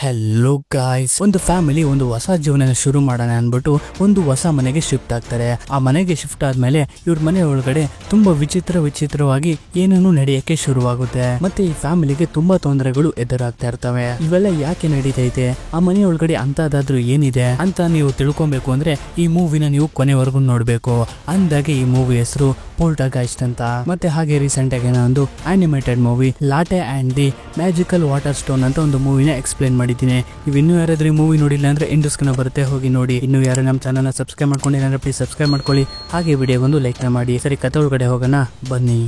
Hello guys, ಒಂದು family ಒಂದು ಹೊಸ ಜೀವನ ಶುರು ಮಾಡೋಣ ಅನ್ಬಿಟ್ಟು ಒಂದು ಹೊಸ ಮನೆಗೆ ಶಿಫ್ಟ್ ಆಗ್ತಾರೆ. ಆ ಮನೆಗೆ ಶಿಫ್ಟ್ ಆದ್ಮೇಲೆ ಇವ್ರ ಮನೆ ಒಳಗಡೆ ತುಂಬಾ ವಿಚಿತ್ರವಾಗಿ ಏನೇನು ನಡೆಯಕ್ಕೆ ಶುರುವಾಗುತ್ತೆ. ಮತ್ತೆ ಈ ಫ್ಯಾಮಿಲಿಗೆ ತುಂಬಾ ತೊಂದರೆಗಳು ಎದುರಾಗ್ತಾ ಇರ್ತವೆ. ಇವೆಲ್ಲ ಯಾಕೆ ನಡೀತೈತೆ, ಆ ಮನೆ ಒಳಗಡೆ ಅಂತದಾದ್ರೂ ಏನಿದೆ ಅಂತ ನೀವು ತಿಳ್ಕೊಬೇಕು ಅಂದ್ರೆ ಈ ಮೂವಿನ ನೀವು ಕೊನೆವರೆಗೂ ನೋಡ್ಬೇಕು. ಅಂದಾಗೆ ಈ ಮೂವಿ ಹೆಸರು ಪೋಲ್ಟರ್ಗೈಸ್ಟ್ ಅಂತ. ಮತ್ತೆ ಹಾಗೆ ರೀಸೆಂಟ್ ಆಗಿ ಒಂದು animated movie latte and the magical water stone ಅಂತ ಒಂದು ಮೂವಿನ ಎಕ್ಸ್ಪ್ಲೇನ್ ಮಾಡಿದ್ದೀನಿ. ನೀವು ಇನ್ನೂ ಯಾರಾದ್ರೂ ಈ ಮೂವಿ ನೋಡಿಲ್ಲ ಅಂದ್ರೆ ಇಂಡಸ್ಕ್ನ ಬರುತ್ತೆ, ಹೋಗಿ ನೋಡಿ. ಇನ್ನು ಯಾರು ನಮ್ಮ ಚಾನಲ್ನ ಸಬ್ಸ್ಕ್ರೈಬ್ ಮಾಡ್ಕೊಂಡಿಲ್ಲ ಅಂದ್ರೆ ಪ್ಲೀಸ್ ಸಬ್ಸ್ಕ್ರೈಬ್ ಮಾಡ್ಕೊಳ್ಳಿ. ಹಾಗೆ ವಿಡಿಯೋಗೊಂದು ಲೈಕ್ನ ಮಾಡಿ. ಸರಿ, ಕತೆ ಒಳಗಡೆ ಹೋಗೋಣ ಬನ್ನಿ.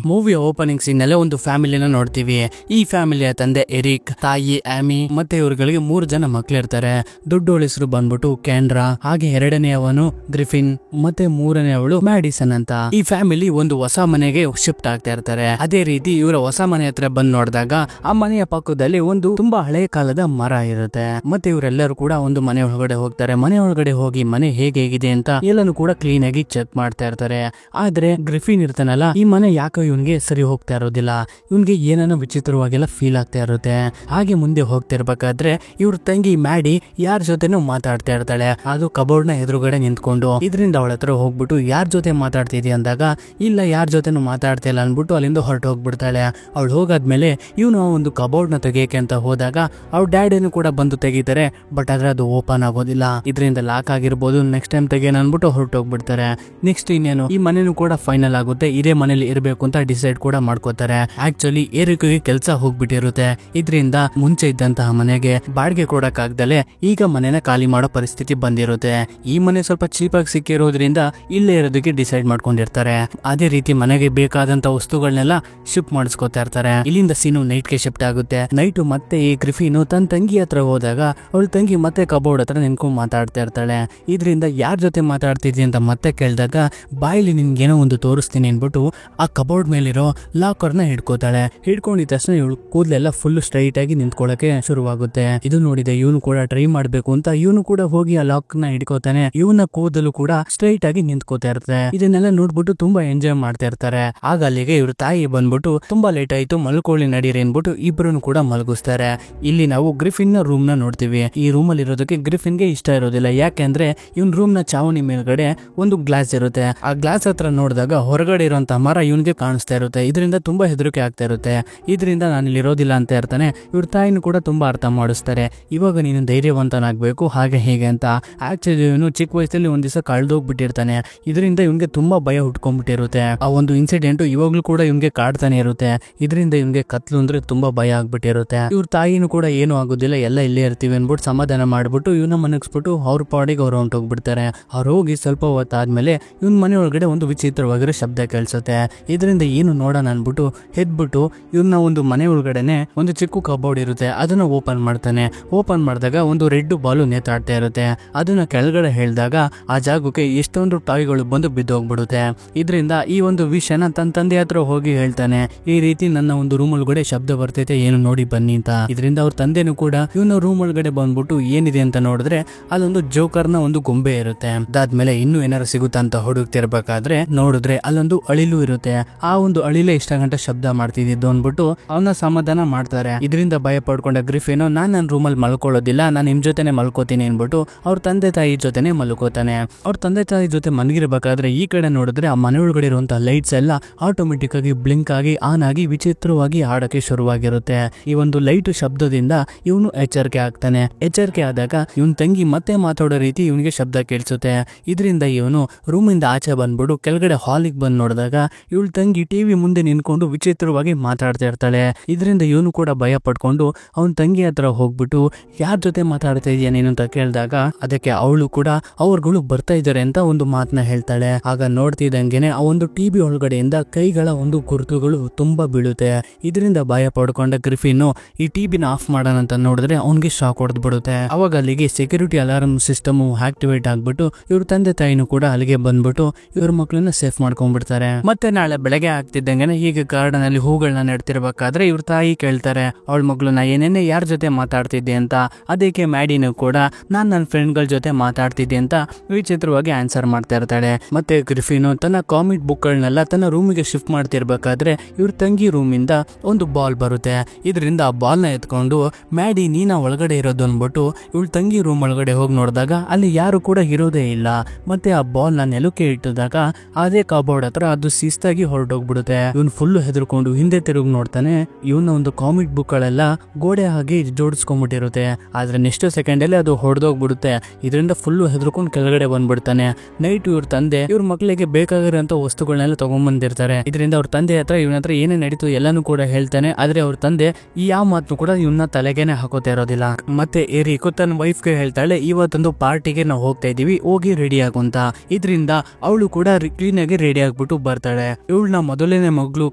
ಮೂವಿಯ ಓಪನಿಂಗ್ ಸೀನ್ ನಲ್ಲೇ ಒಂದು ಫ್ಯಾಮಿಲಿನ ನೋಡ್ತೀವಿ. ಈ ಫ್ಯಾಮಿಲಿಯ ತಂದೆ ಎರಿಕ್, ತಾಯಿ ಆಮಿ, ಮತ್ತೆ ಇವ್ರುಗಳಿಗೆ 3 ಜನ ಮಕ್ಳಿರ್ತಾರೆ. ದೊಡ್ಡವಳ ಹೆಸರು ಬಂದ್ಬಿಟ್ಟು ಕ್ಯಾಂಡ್ರಾ, ಹಾಗೆ ಎರಡನೆಯವನು ಗ್ರಿಫಿನ್, ಮತ್ತೆ ಮೂರನೆಯವಳು ಮ್ಯಾಡಿಸನ್ ಅಂತ. ಈ ಫ್ಯಾಮಿಲಿ ಒಂದು ಹೊಸ ಮನೆಗೆ ಶಿಫ್ಟ್ ಆಗ್ತಾ ಇರ್ತಾರೆ. ಅದೇ ರೀತಿ ಇವರ ಹೊಸ ಮನೆ ಹತ್ರ ಬಂದ್ ನೋಡಿದಾಗ ಆ ಮನೆಯ ಪಕ್ಕದಲ್ಲಿ ಒಂದು ತುಂಬಾ ಹಳೆಯ ಕಾಲದ ಮರ ಇರುತ್ತೆ. ಮತ್ತೆ ಇವರೆಲ್ಲರೂ ಕೂಡ ಒಂದು ಮನೆ ಒಳಗಡೆ ಹೋಗ್ತಾರೆ. ಮನೆ ಒಳಗಡೆ ಹೋಗಿ ಮನೆ ಹೇಗಿದೆ ಅಂತ ಎಲ್ಲಾನು ಕೂಡ ಕ್ಲೀನ್ ಆಗಿ ಚೆಕ್ ಮಾಡ್ತಾ ಇರ್ತಾರೆ. ಆದ್ರೆ ಗ್ರಿಫಿನ್ ಇರ್ತಾನಲ್ಲ, ಈ ಮನೆ ಯಾಕೋ ಇವನ್ಗೆ ಸರಿ ಹೋಗ್ತಾ ಇರೋದಿಲ್ಲ, ಇವನ್ಗೆ ಏನೇನೋ ವಿಚಿತ್ರವಾಗೆಲ್ಲ ಫೀಲ್ ಆಗ್ತಾ ಇರುತ್ತೆ. ಹಾಗೆ ಮುಂದೆ ಹೋಗ್ತಿರ್ಬೇಕಾದ್ರೆ ಇವ್ರ ತಂಗಿ ಮ್ಯಾಡಿ ಯಾರ ಜೊತೆನೂ ಮಾತಾಡ್ತಾ ಇರ್ತಾಳೆ, ಅದು ಕಬೋರ್ಡ್ ನ ಎದುರುಗಡೆ ನಿಂತ್ಕೊಂಡು. ಇದರಿಂದ ಅವಳ ಹತ್ರ ಹೋಗ್ಬಿಟ್ಟು ಯಾರ ಜೊತೆ ಮಾತಾಡ್ತಿದ್ಯಾ ಅಂದಾಗ ಇಲ್ಲ ಯಾರ ಜೊತೆನೂ ಮಾತಾಡ್ತಾ ಇಲ್ಲ ಅನ್ಬಿಟ್ಟು ಅಲ್ಲಿಂದ ಹೊರಟು ಹೋಗ್ಬಿಡ್ತಾಳೆ. ಅವಳು ಹೋಗಾದ್ಮೇಲೆ ಇವನು ಒಂದು ಕಬೋರ್ಡ್ ನ ತೆಗಿಯಕ್ಕೆ ಅಂತ ಹೋದಾಗ ಅವ್ರ ಡ್ಯಾಡಿನೂ ಕೂಡ ಬಂದು ತೆಗಿತಾರೆ. ಬಟ್ ಆದ್ರೆ ಅದು ಓಪನ್ ಆಗೋದಿಲ್ಲ. ಇದರಿಂದ ಲಾಕ್ ಆಗಿರ್ಬೋದು, ನೆಕ್ಸ್ಟ್ ಟೈಮ್ ತೆಗಿಯೋಣ ಅನ್ಬಿಟ್ಟು ಹೊರಟು ಹೋಗ್ಬಿಡ್ತಾರೆ. ನೆಕ್ಸ್ಟ್ ಇನ್ನೇನು, ಈ ಮನೆನೂ ಕೂಡ ಫೈನಲ್ ಆಗುತ್ತೆ. ಇದೇ ಮನೇಲಿ ಇರಬೇಕು ಅಂತ ಡಿಸೈಡ್ ಕೂಡ ಮಾಡ್ಕೋತಾರೆ. ಆಕ್ಚುಲಿ ಏರಿಕೆಗೆ ಕೆಲಸ ಹೋಗ್ಬಿಟ್ಟಿರುತ್ತೆ. ಇದರಿಂದ ಮುಂಚೆ ಇದ್ದಂತಹ ಮನೆಗೆ ಬಾಡಿಗೆ ಕೊಡಕ್ಕಾಗ್ದಲೆ ಈಗ ಮನೆನ ಖಾಲಿ ಮಾಡೋ ಪರಿಸ್ಥಿತಿ ಬಂದಿರುತ್ತೆ. ಈ ಮನೆ ಸ್ವಲ್ಪ ಚೀಪ್ ಆಗಿ ಸಿಕ್ಕಿರೋದ್ರಿಂದ ಇಲ್ಲೇ ಇರೋದಕ್ಕೆ ಡಿಸೈಡ್ ಮಾಡ್ಕೊಂಡಿರ್ತಾರೆ. ಅದೇ ರೀತಿ ಮನೆಗೆ ಬೇಕಾದಂತ ವಸ್ತುಗಳನ್ನೆಲ್ಲ ಶಿಫ್ಟ್ ಮಾಡಿಸ್ಕೊತಾ ಇರ್ತಾರೆ. ಇಲ್ಲಿಂದ ಸೀನು ನೈಟ್ಗೆ ಶಿಫ್ಟ್ ಆಗುತ್ತೆ. ನೈಟ್ ಮತ್ತೆ ಈ ಗ್ರಿಫಿನು ತನ್ನ ತಂಗಿ ಹತ್ರ ಹೋದಾಗ ಅವಳ ತಂಗಿ ಮತ್ತೆ ಕಬೋರ್ಡ್ ಹತ್ರ ನಿಂತ್ಕೊಂಡು ಮಾತಾಡ್ತಾ ಇರ್ತಾಳೆ. ಇದರಿಂದ ಯಾರ ಜೊತೆ ಮಾತಾಡ್ತಿದ್ವಿ ಅಂತ ಮತ್ತೆ ಕೇಳಿದಾಗ ಬಾಯಲ್ಲಿ ನಿನ್ಗೇನೋ ಒಂದು ತೋರಿಸ್ತೀನಿ ಅನ್ಬಿಟ್ಟು ಆ ಕಬೋರ್ಡ್ ಮೇಲಿರೋ ಲಾಕರ್ನ ಹಿಡ್ಕೋತಾಳೆ. ಹಿಡ್ಕೊಂಡಿದ ತಕ್ಷಣ ಇವಳು ಕೂದಲೆಲ್ಲ ಫುಲ್ ಸ್ಟ್ರೈಟ್ ಆಗಿ ನಿಂತ್ಕೊಳ್ಳಕ್ಕೆ ಶುರುವಾಗುತ್ತೆ. ಇದು ನೋಡಿದೆ ಇವನು ಕೂಡ ಟ್ರೈ ಮಾಡ್ಬೇಕು ಅಂತ ಇವನು ಕೂಡ ಹೋಗಿ ಆ ಲಾಕ್ ನ ಹಿಡ್ಕೋತಾನೆ. ಇವನ ಕೂದಲು ಕೂಡ ಸ್ಟ್ರೈಟ್ ಆಗಿ ನಿಂತ್ಕೋತಾ ಇರುತ್ತೆ. ಇದನ್ನೆಲ್ಲ ನೋಡ್ಬಿಟ್ಟು ತುಂಬಾ ಎಂಜಾಯ್ ಮಾಡ್ತಾ ಇರ್ತಾರೆ. ಆಗ ಅಲ್ಲಿಗೆ ಇವ್ರ ತಾಯಿ ಬಂದ್ಬಿಟ್ಟು ತುಂಬಾ ಲೇಟ್ ಆಯ್ತು, ಮಲ್ಕೊಳ್ಳಿ ನಡೀರಿ ಅನ್ಬಿಟ್ಟು ಇಬ್ರು ಕೂಡ ಮಲಗಿಸ್ತಾರೆ. ಇಲ್ಲಿ ನಾವು ಗ್ರಿಫಿನ್ ನ ರೂಮ್ ನ ನೋಡ್ತೀವಿ. ಈ ರೂಮ್ ಅಲ್ಲಿ ಇರೋದಕ್ಕೆ ಗ್ರಿಫಿನ್ ಗೆ ಇಷ್ಟ ಇರೋದಿಲ್ಲ. ಯಾಕೆಂದ್ರೆ ಇವನ್ ರೂಮ್ ನ ಚಾವಣಿ ಮೇಲ್ಗಡೆ ಒಂದು ಗ್ಲಾಸ್ ಇರುತ್ತೆ. ಆ ಗ್ಲಾಸ್ ಹತ್ರ ನೋಡಿದಾಗ ಹೊರಗಡೆ ಇರುವಂತ ಮರ ಇವನ್ಗೆ ಕಾಣಿಸ್ತಾ ಇರುತ್ತೆ. ಇದರಿಂದ ತುಂಬಾ ಹೆದರಿಕೆ ಆಗ್ತಾ ಇರುತ್ತೆ. ಇದರಿಂದ ನಾನು ಇಲ್ಲಿ ಇರೋದಿಲ್ಲ ಅಂತ ಇರ್ತಾನೆ. ಇವ್ರ ತಾಯಿನೂ ಕೂಡ ತುಂಬಾ ಅರ್ಥ ಮಾಡಿಸ್ತಾರೆ. ಇವಾಗ ನೀನು ಧೈರ್ಯವಂತನಾಗಬೇಕು ಹಾಗೆ ಹೇಗೆ ಅಂತ. ಆಕ್ಚುಲಿ ಇವನು ಚಿಕ್ಕ ವಯಸ್ಸಲ್ಲಿ ಒಂದ್ ದಿವಸ ಕಳೆದೋಗ್ಬಿಟ್ಟಿರ್ತಾನೆ. ಇದರಿಂದ ಇವನ್ಗೆ ತುಂಬಾ ಭಯ ಹುಟ್ಕೊಂಡ್ಬಿಟ್ಟಿರುತ್ತೆ. ಆ ಒಂದು ಇನ್ಸಿಡೆಂಟ್ ಇವಾಗ್ಲೂ ಕೂಡ ಇವನ್ಗೆ ಕಾಡ್ತಾನೆ ಇರುತ್ತೆ. ಇದರಿಂದ ಇವನ್ಗೆ ಕತ್ಲು ಅಂದ್ರೆ ತುಂಬಾ ಭಯ ಆಗ್ಬಿಟ್ಟಿರುತ್ತೆ. ಇವ್ರ ತಾಯಿನೂ ಕೂಡ ಏನು ಆಗೋದಿಲ್ಲ, ಎಲ್ಲ ಇಲ್ಲೇ ಇರ್ತೀವಿ ಅನ್ಬಿಟ್ಟು ಸಮಾಧಾನ ಮಾಡ್ಬಿಟ್ಟು ಇವನ ಮನಗಿಸ್ಬಿಟ್ಟು ಅವ್ರ ಪಾಡಿಗೆ ಅವ್ರು ಹೊಂಟೋಗ್ಬಿಡ್ತಾರೆ. ಅವ್ರು ಹೋಗಿ ಸ್ವಲ್ಪ ಹೊತ್ತಾದ್ಮೇಲೆ ಇವನ್ ಮನೆ ಒಳಗಡೆ ಒಂದು ವಿಚಿತ್ರವಾಗಿರೋ ಶಬ್ದ ಕೇಳಿಸುತ್ತೆ. ಇದರಿಂದ ಏನು ನೋಡೋಣ ಅನ್ಬಿಟ್ಟು ಎದ್ಬಿಟ್ಟು ಇವನ್ನ ಒಂದು ಮನೆ ಒಳಗಡೆನೆ ಒಂದು ಚಿಕ್ಕ ಕಬೋರ್ಡ್ ಇರುತ್ತೆ, ಅದನ್ನ ಓಪನ್ ಮಾಡ್ತಾನೆ. ಓಪನ್ ಮಾಡಿದಾಗ ಒಂದು ರೆಡ್ ಬಾಲು ನೇತಾಡ್ತಾ ಇರುತ್ತೆ. ಅದನ್ನ ಕೆಳಗಡೆ ಹೇಳಿದಾಗ ಆ ಜಾಗಕ್ಕೆ ಎಷ್ಟೊಂದು ಟಾಯ್ಗಳು ಬಂದು ಬಿದ್ದೋಗ್ಬಿಡುತ್ತೆ. ಇದರಿಂದ ಈ ಒಂದು ವಿಷಯನ ತನ್ನ ತಂದೆ ಹತ್ರ ಹೋಗಿ ಹೇಳ್ತಾನೆ, ಈ ರೀತಿ ನನ್ನ ಒಂದು ರೂಮ್ ಒಳಗಡೆ ಶಬ್ದ ಬರ್ತೈತೆ, ಏನು ನೋಡಿ ಬನ್ನಿ ಅಂತ. ಇದರಿಂದ ಅವ್ರ ತಂದೆನೂ ಕೂಡ ಇವನ ರೂಮ್ ಒಳಗಡೆ ಬಂದ್ಬಿಟ್ಟು ಏನಿದೆ ಅಂತ ನೋಡಿದ್ರೆ ಅಲ್ಲೊಂದು ಜೋಕರ್ನ ಒಂದು ಗೊಂಬೆ ಇರುತ್ತೆ. ಅದಾದ್ಮೇಲೆ ಇನ್ನೂ ಏನಾರು ಸಿಗುತ್ತಾ ಅಂತ ಹುಡುಕ್ತಿರ್ಬೇಕಾದ್ರೆ ನೋಡಿದ್ರೆ ಅಲ್ಲೊಂದು ಅಳಿಲು ಇರುತ್ತೆ. ಆ ಒಂದು ಅಳಿಲೆ ಇಷ್ಟ ಗಂಟೆ ಶಬ್ದ ಮಾಡ್ತಿದ್ದು ಅಂದ್ಬಿಟ್ಟು ಅವನ ಸಮಾಧಾನ ಮಾಡ್ತಾರೆ. ಇದರಿಂದ ಭಯ ಪಡ್ಕೊಂಡ ಗ್ರಿಫಿನ್ ನನ್ನ ರೂಮಲ್ಲಿ ಮಲ್ಕೊಳ್ಳೋದಿಲ್ಲ, ನಾನು ನಿಮ್ ಜೊತೆನೆ ಮಲ್ಕೋತೀನಿ ಅನ್ಬಿಟ್ಟು ಅವ್ರ ತಂದೆ ತಾಯಿ ಜೊತೆನೆ ಮಲ್ಕೋತಾನೆ. ಅವ್ರ ತಂದೆ ತಾಯಿ ಜೊತೆ ಮಲಗಿರ್ಬೇಕಾದ್ರೆ ಈ ಕಡೆ ನೋಡಿದ್ರೆ ಆ ಮನೆ ಒಳಗಡೆ ಇರುವಂತಹ ಲೈಟ್ಸ್ ಎಲ್ಲ ಆಟೋಮೆಟಿಕ್ ಆಗಿ ಬ್ಲಿಂಕ್ ಆಗಿ ಆನ್ ಆಗಿ ವಿಚಿತ್ರವಾಗಿ ಆಡಕ್ಕೆ ಶುರುವಾಗಿರುತ್ತೆ. ಈ ಒಂದು ಲೈಟ್ ಶಬ್ದದಿಂದ ಇವನು ಎಚ್ಚರಿಕೆ ಆಗ್ತಾನೆ. ಎಚ್ಚರಿಕೆ ಆದಾಗ ಇವನ್ ತಂಗಿ ಮತ್ತೆ ಮಾತಾಡೋ ರೀತಿ ಇವನಿಗೆ ಶಬ್ದ ಕೇಳಿಸುತ್ತೆ. ಇದರಿಂದ ಇವನು ರೂಮಿಂದ ಆಚೆ ಬಂದ್ಬಿಟ್ಟು ಕೆಳಗಡೆ ಹಾಲಿಗೆ ಬಂದ್ ನೋಡಿದಾಗ ಇವಳ ತಂಗಿ ಟಿವಿ ಮುಂದೆ ನಿಂತ್ಕೊಂಡು ವಿಚಿತ್ರವಾಗಿ ಮಾತಾಡ್ತಾ ಇರ್ತಾಳೆ. ಇದರಿಂದ ಇವನು ಕೂಡ ಭಯ ಪಡ್ಕೊಂಡು ಅವನ ತಂಗಿ ಹತ್ರ ಹೋಗ್ಬಿಟ್ಟು ಯಾರ ಜೊತೆ ಮಾತಾಡ್ತಾ ಇದೀಯ ನೀನು ಅಂತ ಕೇಳಿದಾಗ ಅದಕ್ಕೆ ಅವಳು ಕೂಡ ಅವ್ರುಗಳು ಬರ್ತಾ ಇದಾರೆ ಅಂತ ಒಂದು ಮಾತನ್ನ ಹೇಳ್ತಾಳೆ. ಆಗ ನೋಡ್ತಿದ್ದಂಗೆನೆ ಆ ಒಂದು ಟಿವಿ ಒಳಗಡೆಯಿಂದ ಕೈಗಳ ಒಂದು ಗುರುತುಗಳು ತುಂಬಾ ಬೀಳುತ್ತೆ. ಇದರಿಂದ ಭಯ ಪಡ್ಕೊಂಡ ಗ್ರಿಫಿನ್ ಈ ಟಿವಿನ ಆಫ್ ಮಾಡೋಣ ಅಂತ ನೋಡಿದ್ರೆ ಅವನ್ಗೆ ಶಾಕ್ ಹೊಡೆದ್ ಬಿಡುತ್ತೆ. ಅವಾಗ ಅಲ್ಲಿಗೆ ಸೆಕ್ಯೂರಿಟಿ ಅಲಾರ್ಮ್ ಸಿಸ್ಟಮ್ ಆಕ್ಟಿವೇಟ್ ಆಗ್ಬಿಟ್ಟು ಇವ್ರ ತಂದೆ ತಾಯಿನೂ ಕೂಡ ಅಲ್ಲಿಗೆ ಬಂದ್ಬಿಟ್ಟು ಇವ್ರ ಮಕ್ಕಳನ್ನ ಸೇಫ್ ಮಾಡ್ಕೊಂಡ್ಬಿಡ್ತಾರೆ. ಮತ್ತೆ ನಾಳೆ ಬೆಳಗ್ಗೆ ಆಗ್ತಿದ್ದಂಗೆ ಹೀಗೆ ಗಾರ್ಡನ್ ಅಲ್ಲಿ ಹೂಗಳನ್ನ ನೆಡ್ತಿರ್ಬೇಕಾದ್ರೆ ಇವ್ರ ತಾಯಿ ಕೇಳ್ತಾರೆ ಅವಳ ಮಗಳು ನಾ ಏನೇನೆ ಯಾರ ಜೊತೆ ಮಾತಾಡ್ತಿದ್ದೆ ಅಂತ. ಅದಕ್ಕೆ ಮ್ಯಾಡಿನೂ ಕೂಡ ನಾನ್ ನನ್ನ ಫ್ರೆಂಡ್ ಗಳ ಜೊತೆ ಮಾತಾಡ್ತಿದ್ದೆ ಅಂತ ವಿಚಿತ್ರವಾಗಿ ಆನ್ಸರ್ ಮಾಡ್ತಾ ಇರ್ತಾಳೆ. ಮತ್ತೆ ಗ್ರಿಫಿನು ತನ್ನ ಕಾಮಿಕ್ ಬುಕ್ ಗಳನ್ನೆಲ್ಲ ತನ್ನ ರೂಮಿಗೆ ಶಿಫ್ಟ್ ಮಾಡ್ತಿರ್ಬೇಕಾದ್ರೆ ಇವ್ರ ತಂಗಿ ರೂಮಿಂದ ಒಂದು ಬಾಲ್ ಬರುತ್ತೆ. ಇದರಿಂದ ಆ ಬಾಲ್ ನ ಎತ್ಕೊಂಡು ಮ್ಯಾಡಿ ನೀನ ಒಳಗಡೆ ಇರೋದು ಅನ್ಬಿಟ್ಟು ಇವಳ ತಂಗಿ ರೂಮ್ ಒಳಗಡೆ ಹೋಗಿ ನೋಡಿದಾಗ ಅಲ್ಲಿ ಯಾರು ಕೂಡ ಇರೋದೇ ಇಲ್ಲ. ಮತ್ತೆ ಆ ಬಾಲ್ ನ ನೆಲಕ್ಕೆ ಇಟ್ಟಿದಾಗ ಅದೇ ಕಬೋರ್ಡ್ ಹತ್ರ ಅದು ಶಿಸ್ತಾಗಿ ಹೊರಟೋಗ್ಬಿಡುತ್ತೆ. ಇವನ್ ಫುಲ್ ಹೆದರ್ಕೊಂಡು ಹಿಂದೆ ತಿರುಗಿ ನೋಡ್ತಾನೆ. ಇವನ ಒಂದು ಕಾಮಿಕ್ ಬುಕ್ ಗಳೆಲ್ಲ ಗೋಡೆ ಹಾಗೆ ಜೋಡಿಸ್ಕೊಂಡ್ಬಿಟ್ಟಿರುತ್ತೆ. ಆದ್ರೆ ನೆಕ್ಸ್ಟ್ ಸೆಕೆಂಡ್ ಅಲ್ಲಿ ಅದು ಹೊಡೆದೋಗ್ಬಿಡುತ್ತೆ. ಇದರಿಂದ ಫುಲ್ ಹೆದರ್ಕೊಂಡು ಕೆಳಗಡೆ ಬಂದ್ಬಿಡ್ತಾನೆ. ನೈಟ್ ಇವ್ರ ತಂದೆ ಇವ್ರ ಮಕ್ಕಳಿಗೆ ಬೇಕಾಗಿರೋಂತ ವಸ್ತುಗಳನ್ನೆಲ್ಲ ತಗೊಂಡ್ಬಂದಿರ್ತಾರೆ. ಇದರಿಂದ ಅವ್ರ ತಂದೆ ಹತ್ರ ಇವನ ಹತ್ರ ಏನೇ ನಡೀತು ಎಲ್ಲಾನು ಕೂಡ ಹೇಳ್ತಾನೆ. ಆದ್ರೆ ಅವ್ರ ತಂದೆ ಈ ಯಾವ ಮಾತು ಕೂಡ ಇವನ್ನ ತಲೆಗೇನೆ ಹಾಕೋತಾ ಇರೋದಿಲ್ಲ. ಮತ್ತೆ ಏರಿಕು ತನ್ನ ವೈಫ್ ಗೆ ಹೇಳ್ತಾಳೆ ಇವತ್ತೊಂದು ಪಾರ್ಟಿಗೆ ನಾವು ಹೋಗ್ತಾ ಇದೀವಿ, ಹೋಗಿ ರೆಡಿ ಆಗುಂತ. ಇದರಿಂದ ಅವಳು ಕೂಡ ಕ್ಲೀನ್ ಆಗಿ ರೆಡಿ ಆಗ್ಬಿಟ್ಟು ಬರ್ತಾಳೆ. ಇವಳನ್ನ ಮೊದಲನೇ ಮಗಳು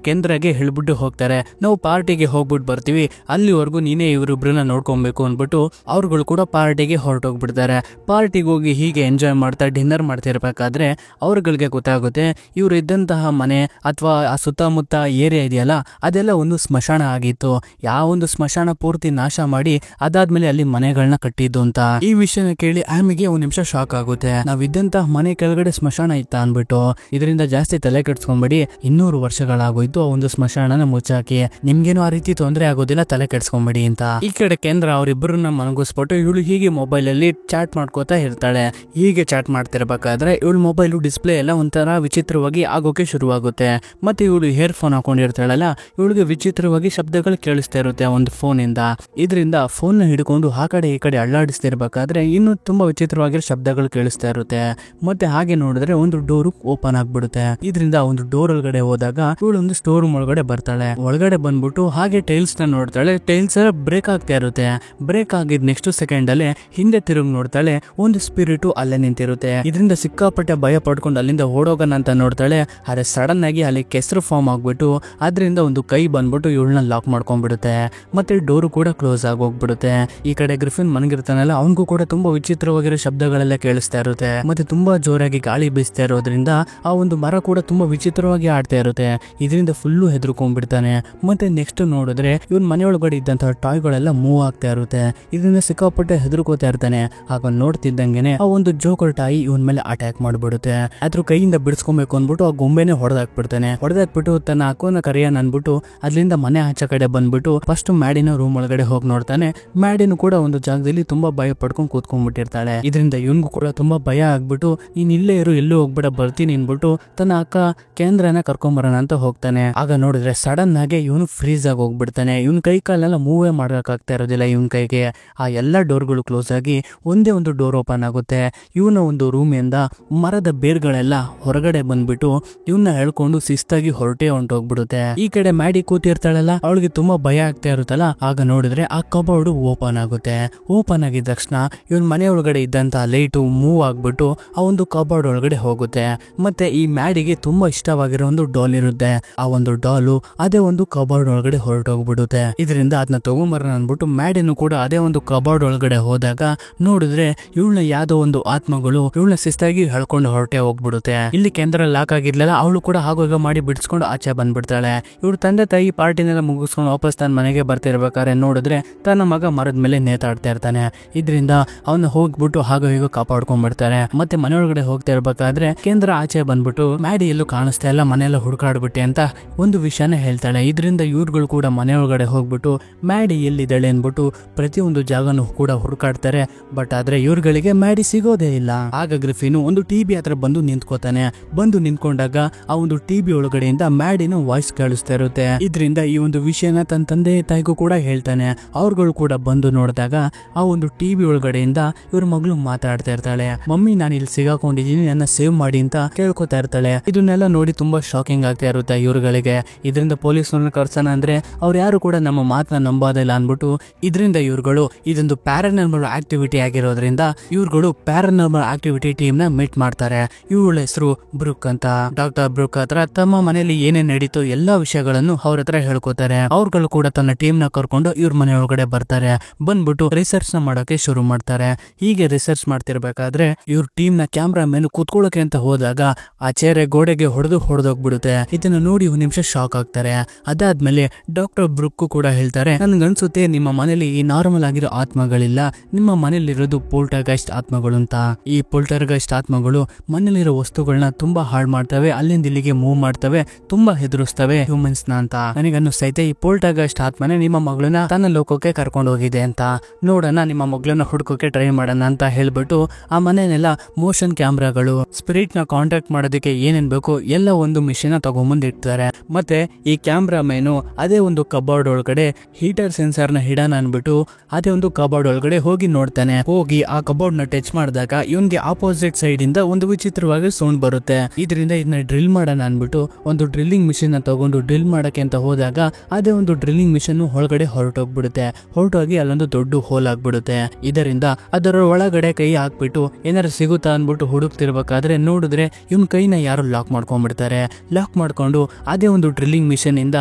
ಕೇಂದ್ರಗೆ ಹೇಳ್ಬಿಟ್ಟು ಹೋಗ್ತಾರೆ ನಾವು ಪಾರ್ಟಿಗೆ ಹೋಗ್ಬಿಟ್ಟು ಬರ್ತೀವಿ, ಅಲ್ಲಿವರೆಗೂ ನೀನೇ ಇವರಿಬ್ರನ್ನ ನೋಡ್ಕೊಬೇಕು ಅನ್ಬಿಟ್ಟು ಅವ್ರುಗಳು ಕೂಡ ಪಾರ್ಟಿಗೆ ಹೊರಟೋಗ್ಬಿಡ್ತಾರೆ. ಪಾರ್ಟಿಗೆ ಹೋಗಿ ಹೀಗೆ ಎಂಜಾಯ್ ಮಾಡ್ತಾ ಡಿನ್ನರ್ ಮಾಡ್ತಿರ್ಬೇಕಾದ್ರೆ ಅವ್ರಗಳಿಗೆ ಗೊತ್ತಾಗುತ್ತೆ ಇವ್ರು ಇದ್ದಂತಹ ಮನೆ ಅಥವಾ ಆ ಸುತ್ತಮುತ್ತ ಏರಿಯಾ ಇದೆಯಲ್ಲ ಅದೆಲ್ಲ ಒಂದು ಸ್ಮಶಾನ ಆಗಿತ್ತು. ಯಾವ ಒಂದು ಸ್ಮಶಾನ ಪೂರ್ತಿ ನಾಶ ಮಾಡಿ ಅದಾದ್ಮೇಲೆ ಅಲ್ಲಿ ಮನೆಗಳನ್ನ ಕಟ್ಟಿದ್ದು ಅಂತ. ಈ ವಿಷಯನ ಕೇಳಿ ಆಮಿಗೆ ಒಂದ್ ನಿಮಿಷ ಶಾಕ್ ಆಗುತ್ತೆ. ನಾವ್ ಇದ್ದಂತಹ ಮನೆ ಕೆಳಗಡೆ ಸ್ಮಶಾನ ಇತ್ತ ಅನ್ಬಿಟ್ಟು. ಇದರಿಂದ ಜಾಸ್ತಿ ತಲೆ ಕೆಡ್ಸ್ಕೊಂಡ್ಬೇಡಿ, 200 ವರ್ಷಗಳಾಗೋಯ್ತು ಆ ಒಂದು ಸ್ಮಶಾನನ ಮುಚ್ಚಾಕಿ, ನಿಮ್ಗೇನು ಆ ರೀತಿ ತೊಂದರೆ ಆಗೋದಿಲ್ಲ, ತಲೆ ಕೆಡ್ಸ್ಕೊಂಬೇಡಿ ಅಂತ. ಈ ಕಡೆ ಕೇಂದ್ರ ಅವ್ರಿಬ್ಬರನ್ನ ಮನಗಿಸ್ಬಿಟ್ಟು ಇವಳು ಹೀಗೆ ಮೊಬೈಲ್ ಅಲ್ಲಿ ಚಾಟ್ ಮಾಡ್ಕೋತಾ ಇರ್ತಾಳೆ. ಹೀಗೆ ಚಾಟ್ ಮಾಡ್ತಿರ್ಬೇಕಾದ್ರೆ ಇವಳು ಮೊಬೈಲ್ ಡಿಸ್ಪ್ಲೇ ಎಲ್ಲ ಒಂಥರ ವಿಚಿತ್ರವಾಗಿ ಆಗೋಕೆ ಶುರುವಾಗುತ್ತೆ. ಮತ್ತೆ ಇವಳು ಇಯರ್ ಫೋನ್ ಹಾಕೊಂಡಿರ್ತಾಳಲ್ಲ ಇವಳಿಗೆ ವಿಚಿತ್ರವಾಗಿ ಶಬ್ದಗಳು ಕೇಳಿಸ್ತಾ ಇರುತ್ತೆ ಒಂದು ಫೋನ್ ಇಂದ. ಇದರಿಂದ ಫೋನ್ ನ ಹಿಡ್ಕೊಂಡು ಆ ಕಡೆ ಈ ಕಡೆ ಅಳ್ಳಾಡಿಸ್ತಿರ್ಬೇಕಾದ್ರೆ ಇನ್ನು ತುಂಬಾ ವಿಚಿತ್ರವಾಗಿರೋ ಶಬ್ದಗಳು ಕೇಳಿಸ್ತಾ ಇರುತ್ತೆ. ಮತ್ತೆ ಹಾಗೆ ನೋಡಿದ್ರೆ ಒಂದು ಡೋರ್ ಓಪನ್ ಆಗ್ಬಿಡುತ್ತೆ. ಇದರಿಂದ ಒಂದು ಡೋರ್ ಒಳಗಡೆ ಹೋದಾಗ ಇವಳು ಒಂದು ಸ್ಟೋರ್ ರೂಮ್ ಒಳಗಡೆ ಬರ್ತಾಳೆ. ಒಳಗಡೆ ಬಂದ್ಬಿಟ್ಟು ಹಾಗೆ ಟೈಲ್ಸ್ ನ ನೋಡ್ತಾಳೆ. ಟೈಲ್ಸ್ ಬ್ರೇಕ್ ಆಗ್ತಾ ಇರುತ್ತೆ. ಬ್ರೇಕ್ ಆಗಿದ್ ನೆಕ್ಸ್ಟ್ ಸೆಕೆಂಡ್ ಅಲ್ಲೇ ಹಿಂದೆ ತಿರುಗಿ ನೋಡ್ತಾಳೆ, ಒಂದು ಸ್ಪಿರಿಟ್ ಅಲ್ಲೇ ನಿಂತಿರುತ್ತೆ. ಇದರಿಂದ ಸಿಕ್ಕಾಪಟ್ಟೆ ಭಯ ಪಡ್ಕೊಂಡು ಅಲ್ಲಿಂದ ಓಡೋಗೋಣ ಅಂತ ನೋಡ್ತಾಳೆ. ಆದ್ರೆ ಸಡನ್ ಆಗಿ ಅಲ್ಲಿ ಕೆಸರು ಫಾರ್ಮ್ ಆಗ್ಬಿಟ್ಟು ಅದರಿಂದ ಒಂದು ಕೈ ಬಂದ್ಬಿಟ್ಟು ಇವಳನ್ನ ಲಾಕ್ ಮಾಡ್ಕೊಂಡ್ಬಿಡುತ್ತೆ. ಮತ್ತೆ ಡೋರು ಕೂಡ ಕ್ಲೋಸ್ ಆಗಿ ಹೋಗ್ಬಿಡುತ್ತೆ. ಈ ಕಡೆ ಗ್ರಿಫಿನ್ ಮನಗಿರ್ತಾನಲ್ಲ ಅವನಿಗೂ ಕೂಡ ತುಂಬಾ ವಿಚಿತ್ರವಾಗಿರೋ ಶಬ್ದಗಳೆಲ್ಲ ಕೇಳಿಸ್ತಾ ಇರುತ್ತೆ. ಮತ್ತೆ ತುಂಬಾ ಜೋರಾಗಿ ಗಾಳಿ ಬೀಸ್ತಾ ಇರೋದ್ರಿಂದ ಆ ಒಂದು ಮರ ಕೂಡ ತುಂಬಾ ವಿಚಿತ್ರವಾಗಿ ಆಡ್ತಾ ಇರುತ್ತೆ. ಇದರಿಂದ ಫುಲ್ಲು ಹೆದರ್ಕೊಂಡ್ಬಿಡ್ತಾನೆ. ಮತ್ತೆ ನೆಕ್ಸ್ಟ್ ನೋಡಿದ್ರೆ ಇವನ್ ಮನೆಯೊಳಗಡೆ ಇದ್ದಂತಹ ಟಾಯ್ ಗಳೆಲ್ಲ ಮೂವ್ ಆಗ್ತಾ ಇರುತ್ತೆ. ಇದರಿಂದ ಸಿಕ್ಕಾಪಟ್ಟೆ ಹೆದರ್ಕೋತಾ ಇರ್ತಾನೆ. ಆಗ ನೋಡ್ತಿದ್ದಂಗೆನೆ ಆ ಒಂದು ಜೋಕರ್ ಟಾಯಿ ಇವನ್ ಮೇಲೆ ಅಟ್ಯಾಕ್ ಮಾಡ್ಬಿಡುತ್ತೆ. ಅದ್ರ ಕೈಯಿಂದ ಬಿಡಿಸ್ಕೊಬೇಕು ಅಂದ್ಬಿಟ್ಟು ಆ ಗೊಂಬೆನೆ ಹೊಡೆದಾಕ್ಬಿಡ್ತಾನೆ. ಹೊಡೆದಾಕ್ಬಿಟ್ಟು ತನ್ನ ಅಕ್ಕನ ಕರೆಯನ್ ಅನ್ಬಿಟ್ಟು ಅದ್ರಿಂದ ಮನೆ ಆಚೆ ಕಡೆ ಬಂದ್ಬಿಟ್ಟು ಫಸ್ಟ್ ಮ್ಯಾಡಿನ ರೂಮ್ ಒಳಗಡೆ ಹೋಗಿ ನೋಡ್ತಾನೆ. ಮ್ಯಾಡಿನು ಕೂಡ ಒಂದು ಜಾಗದಲ್ಲಿ ತುಂಬಾ ಭಯ ಪಡ್ಕೊಂಡು ಕೂತ್ಕೊಂಡ್ಬಿಟ್ಟಿರ್ತಾಳೆ. ಇದರಿಂದ ಇವನ್ಗೂ ಕೂಡ ತುಂಬಾ ಭಯ ಆಗ್ಬಿಟ್ಟು ನೀನ್ ಇಲ್ಲೇ ಇರು, ಎಲ್ಲೂ ಹೋಗ್ಬಿಡ, ಬರ್ತೀನಿ ಅನ್ಬಿಟ್ಟು ತನ್ನ ಅಕ್ಕ ಕೇಂದ್ರನ ಕರ್ಕೊಂಬರೋಣ ಅಂತ ಹೋಗ್ತಾನೆ. ಆಗ ನೋಡಿದ್ರೆ ಸಡನ್ ಆಗಿ ಇವನು ಫ್ರೀಸ್ ಆಗಿ ಹೋಗ್ಬಿಡ್ತಾನೆ. ಇವನ್ ಕೈ ಕಾಲೆಲ್ಲ ಮೂವೇ ಮಾಡೋಕ್ಕಾಗ್ತಾ ಇರೋದಿಲ್ಲ ಇವನ್ ಕೈಗೆ. ಆ ಎಲ್ಲಾ ಡೋರ್ಗಳು ಕ್ಲೋಸ್ ಆಗಿ ಒಂದೇ ಒಂದು ಡೋರ್ ಓಪನ್ ಆಗುತ್ತೆ. ಇವನ ಒಂದು ರೂಮ್ ಇಂದ ಮರದ ಬೇರ್ಗಳೆಲ್ಲ ಹೊರಗಡೆ ಬಂದ್ಬಿಟ್ಟು ಇವನ್ನ ಹೇಳ್ಕೊಂಡು ಶಿಸ್ತಾಗಿ ಹೊರಟೆ ಹೊಂಟೋಗ್ಬಿಡುತ್ತೆ. ಈ ಕಡೆ ಮ್ಯಾಡಿ ಕೂತಿರ್ತಾಳಲ್ಲ ಅವಳಿಗೆ ತುಂಬಾ ಭಯ ಆಗ್ತಾ ಇರುತ್ತಲ್ಲ. ಆಗ ನೋಡಿದ್ರೆ ಆ ಕಬೋರ್ಡ್ ಓಪನ್ ಆಗುತ್ತೆ. ಓಪನ್ ಆಗಿದ ತಕ್ಷಣ ಇವನ್ ಮನೆ ಒಳಗಡೆ ಇದ್ದಂತ ಲೈಟ್ ಮೂವ್ ಆಗ್ಬಿಟ್ಟು ಆ ಒಂದು ಕಬೋರ್ಡ್ ಒಳಗಡೆ ಹೋಗುತ್ತೆ. ಮತ್ತೆ ಈ ಮ್ಯಾಡಿಗೆ ತುಂಬಾ ಇಷ್ಟವಾಗಿರೋ ಒಂದು ಡಾಲ್ ಇರುತ್ತೆ. ಆ ಒಂದು ಡಾಲು ಅದೇ ಒಂದು ಕಬೋರ್ಡ್ ಒಳಗಡೆ ಹೊರಟೋಗ್ಬಿಡುತ್ತೆ. ಇದರಿಂದ ಅದನ್ನ ತಗೊಂಬರೋಣ ಅನ್ಬಿಟ್ಟು ಮ್ಯಾಡಿನು ಕೂಡ ಅದೇ ಒಂದು ಕಬೋರ್ಡ್ ಒಳಗಡೆ ಹೋದಾಗ ನೋಡಿದ್ರೆ ಇವಳನ್ನ ಯಾವ್ದೋ ಒಂದು ಆತ್ಮಗಳು ಇವಳನ್ನ ಶಿಸ್ತಾಗಿ ಹೇಳ್ಕೊಂಡು ಹೊರಟೆ ಹೋಗ್ಬಿಡುತ್ತೆ. ಇಲ್ಲಿ ಕೇಂದ್ರ ಲಾಕ್ ಆಗಿರ್ಲಿಲ್ಲ, ಅವಳು ಕೂಡ ಹಾಗೋಗ ಮಾಡಿ ಬಿಡಿಸ್ಕೊಂಡು ಆಚೆ ಬಂದ್ಬಿಡ್ತಾಳೆ. ಇವ್ರ ತಂದೆ ತಾಯಿ ಪಾರ್ಟಿನೆಲ್ಲ ಮುಗಿಸ್ಕೊಂಡು ವಾಪಸ್ ತನ್ನ ಮನೆಗೆ ಬರ್ತಿರ್ಬೇಕಾದ್ರೆ ನೋಡಿದ್ರೆ ತನ್ನ ಮಗ ಮರದ ಮೇಲೆ ನೇತಾಡ್ತಾ ಇರ್ತಾನೆ. ಇದರಿಂದ ಅವನ್ನ ಹೋಗ್ಬಿಟ್ಟು ಹಾಗೋ ಹೀಗೋ ಕಾಪಾಡ್ಕೊಂಡ್ಬಿಡ್ತಾರೆ. ಮತ್ತೆ ಮನೆಯೊಳಗಡೆ ಹೋಗ್ತಾ ಇರ್ಬೇಕಾದ್ರೆ ಕೇಂದ್ರ ಆಚೆ ಬಂದ್ಬಿಟ್ಟು ಮ್ಯಾಡಿ ಎಲ್ಲೂ ಕಾಣಿಸ್ತಾ ಇಲ್ಲ, ಮನೆಯೆಲ್ಲ ಹುಡುಕಾಡ್ಬಿಟ್ಟೆ ಅಂತ ಒಂದು ವಿಷಯನ ಹೇಳ್ತಾಳೆ. ಇದರಿಂದ ಇವ್ರುಗಳು ಕೂಡ ಮನೆಯೊಳಗಡೆ ಹೋಗ್ಬಿಟ್ಟು ಮ್ಯಾಡಿ ಎಲ್ಲಿದ್ದಾಳೆ ಅನ್ಬಿಟ್ಟು ಪ್ರತಿಯೊಂದು ಜಾಗನೂ ಕೂಡ ಹುಡುಕಾಡ್ತಾರೆ. ಬಟ್ ಆದ್ರೆ ಇವ್ರುಗಳಿಗೆ ಮ್ಯಾಡಿ ಸಿಗೋದೇ ಇಲ್ಲ. ಆಗ ಗ್ರಿಫಿನು ಒಂದು ಟಿಬಿ ಹತ್ರ ಬಂದು ನಿಂತ್ಕೋತಾನೆ. ಬಂದು ನಿಂತ್ಕೊಂಡಾಗ ಆ ಒಂದು ಟಿಬಿ ಒಳಗಡೆಯಿಂದ ಮ್ಯಾಡಿನ ವಾಯ್ಸ್ ಕೇಳಿಸ್ತಾ ಇರುತ್ತೆ. ಇದರಿಂದ ಈ ಒಂದು ವಿಷಯನ ತನ್ನ ತಂದೆ ತಾಯಿಗೂ ಕೂಡ ಹೇಳ್ತಾನೆ. ಅವ್ರುಗಳು ಕೂಡ ಬಂದು ನೋಡಿದಾಗ ಆ ಒಂದು ಟಿವಿ ಒಳಗಡೆಯಿಂದ ಇವ್ರ ಮಗಳು ಮಾತಾಡ್ತಾ ಇರ್ತಾಳೆ. ಮಮ್ಮಿ ನಾನು ಇಲ್ಲಿ ಸಿಗಾಕೊಂಡಿದ್ದೀನಿ, ನನ್ನ ಸೇವ್ ಮಾಡಿ ಅಂತ ಕೇಳ್ಕೊತಾ ಇರ್ತಾಳೆ. ಇದನ್ನೆಲ್ಲ ನೋಡಿ ತುಂಬಾ ಶಾಕಿಂಗ್ ಆಗ್ತಾ ಇರುತ್ತೆ ಇವ್ರುಗಳಿಗೆ. ಇದರಿಂದ ಪೊಲೀಸ್ನವ್ರನ್ನ ಕರ್ಸೋಣ ಅಂದ್ರೆ ಅವ್ರು ಯಾರು ಕೂಡ ನಮ್ಮ ಮಾತನ್ನ ನಂಬೋದಿಲ್ಲ ಅನ್ಬಿಟ್ಟು ಇದರಿಂದ ಇವ್ರುಗಳು ಇದೊಂದು ಪ್ಯಾರಾನಾರ್ಮಲ್ ಆಕ್ಟಿವಿಟಿ ಆಗಿರೋದ್ರಿಂದ ಇವ್ರುಗಳು ಪ್ಯಾರಾನಾರ್ಮಲ್ ಆಕ್ಟಿವಿಟಿ ಟೀಮ್ ನ ಮೀಟ್ ಮಾಡ್ತಾರೆ. ಇವಳ ಹೆಸರು ಬ್ರೂಕ್ ಅಂತ. ಡಾಕ್ಟರ್ ಬ್ರೂಕ್ ಹತ್ರ ತಮ್ಮ ಮನೆಯಲ್ಲಿ ಏನೇನ್ ನಡೀತು ಎಲ್ಲಾ ವಿಷಯಗಳನ್ನು ಅವ್ರ ಹತ್ರ ಹೇಳ್ಕೊತಾರೆ. ಅವ್ರುಗಳು ಕೂಡ ತನ್ನ ಟೀಮ್ ನ ಕರ್ಕೊಂಡು ಇವ್ರ ಮನೆ ಒಳಗಡೆ ಬರ್ತಾರೆ. ಬಂದ್ಬಿಟ್ಟು ರಿಸರ್ಚ್ ನ ಮಾಡೋಕೆ ಶುರು ಮಾಡ್ತಾರೆ. ಹೀಗೆ ರಿಸರ್ಚ್ ಮಾಡ್ತಿರ್ಬೇಕಾದ್ರೆ ಇವ್ರ ಟೀಮ್ ನ ಕ್ಯಾಮ್ರಾ ಮೇಲೆ ಕೂತ್ಕೊಳ್ಳೋಕೆ ಅಂತ ಹೋದಾಗ ಆ ಚೇರೆ ಗೋಡೆಗೆ ಹೊಡೆದೋಗ್ಬಿಡುತ್ತೆ. ಇದನ್ನ ನೋಡಿ ಒಂದ್ ನಿಮಿಷ ಶಾಕ್ ಆಗ್ತಾರೆ. ಅದಾದ್ಮೇಲೆ ಡಾಕ್ಟರ್ ಬ್ರುಕ್ ಕೂಡ ಹೇಳ್ತಾರೆ, ನನ್ಗನ್ಸುತ್ತೆ ನಿಮ್ಮ ಮನೇಲಿ ಈ ನಾರ್ಮಲ್ ಆಗಿರೋ ಆತ್ಮಗಳಿಲ್ಲ, ನಿಮ್ಮ ಮನೇಲಿರೋದು ಪೋಲ್ಟರ್ಗೈಸ್ಟ್ ಆತ್ಮಗಳು ಅಂತ. ಈ ಪೋಲ್ಟರ್ಗೈಸ್ಟ್ ಆತ್ಮಗಳು ಮನೇಲಿರೋ ವಸ್ತುಗಳನ್ನ ತುಂಬಾ ಹಾಳು ಮಾಡ್ತವೆ, ಅಲ್ಲಿಂದ ಇಲ್ಲಿಗೆ ಮೂವ್ ಮಾಡ್ತವೆ, ತುಂಬಾ ಹೆದರಿಸ್ತವೆ ಹ್ಯೂಮನ್ಸ್ ನ ಅಂತ. ನನಗನ್ನಿಸ್ತೈತೆ ಈ ಪೋಲ್ಟರ್ಗೈಸ್ಟ್ ಆತ್ಮನೆ ನಿಮ್ಮ ಮಗಳನ್ನ ತನ್ನ ಲೋಕಕ್ಕೆ ಕರ್ಕೊಂಡು ಹೋಗಿದೆ ಅಂತ. ನೋಡೋಣ, ನಿಮ್ಮ ಮಗಳನ್ನ ಹುಡ್ಕೋಕೆ ಟ್ರೈ ಮಾಡೋಣ ಅಂತ ಹೇಳ್ಬಿಟ್ಟು ಆ ಮನೆನೆಲ್ಲ ಮೋಷನ್ ಕ್ಯಾಮ್ರಾಗಳು, ಸ್ಪಿರಿಟ್ ನ ಕಾಂಟ್ಯಾಕ್ಟ್ ಮಾಡೋದಕ್ಕೆ ಏನೇನ್ ಬೇಕು ಎಲ್ಲ ಒಂದು ಮಿಷನ್ ತಗೊಂಬಂದ್ ಇಡ್ತಾರೆ. ಮತ್ತೆ ಈ ಕ್ಯಾಮ್ರಾ ಮೇನು ಅದೇ ಒಂದು ಕಬೋರ್ಡ್ ಒಳಗಡೆ ಹೀಟರ್ ಸೆನ್ಸರ್ ನ ಹಿಡೋಣ ಅನ್ಬಿಟ್ಟು ಅದೇ ಒಂದು ಕಬೋರ್ಡ್ ಒಳಗಡೆ ಹೋಗಿ ನೋಡ್ತಾನೆ. ಹೋಗಿ ಆ ಕಬೋರ್ಡ್ ನ ಟಚ್ ಮಾಡಿದಾಗ ಇವನ್ಗೆ ಆಪೋಸಿಟ್ ಸೈಡ್ ಇಂದ ಒಂದು ವಿಚಿತ್ರವಾಗಿ ಸೌಂಡ್ ಬರುತ್ತೆ. ಇದರಿಂದ ಇದನ್ನ ಡ್ರಿಲ್ ಮಾಡೋಣ ಅನ್ಬಿಟ್ಟು ಒಂದು ಡ್ರಿಲ್ಲಿಂಗ್ ಮಿಷಿನ್ ನ ತಗೊಂಡು ಡ್ರಿಲ್ ಮಾಡಕ್ಕೆ ಅಂತ ಹೋದಾಗ ಅದೇ ಒಂದು ಡ್ರಿಲ್ಲಿಂಗ್ ಮಿಷನ್ ಹೊರಗಡೆ ಹೊರಟೋಗ್ಬಿಡುತ್ತೆ. ಹೊರಟೋಗಿ ಅಲ್ಲೊಂದು ದೊಡ್ಡ ಹೋಲ್ ಆಗ್ಬಿಡುತ್ತೆ. ಇದರಿಂದ ಅದರ ಒಳಗಡೆ ಕೈ ಹಾಕ್ಬಿಟ್ಟು ಏನಾರು ಸಿಗುತ್ತಾ ಅನ್ಬಿಟ್ಟು ಹುಡುಕ್ತಿರ್ಬೇಕಾದ್ರೆ ನೋಡಿದ್ರೆ ಇವನ್ ಕೈನ ಯಾರು ಲಾಕ್ ಮಾಡ್ಕೊಂಡ್ಬಿಡ್ತಾರೆ. ಲಾಕ್ ಮಾಡ್ಕೊಂಡು ಅದೇ ಒಂದು ಡ್ರಿಲ್ಲಿಂಗ್ ಮಿಷನ್ ಇಂದ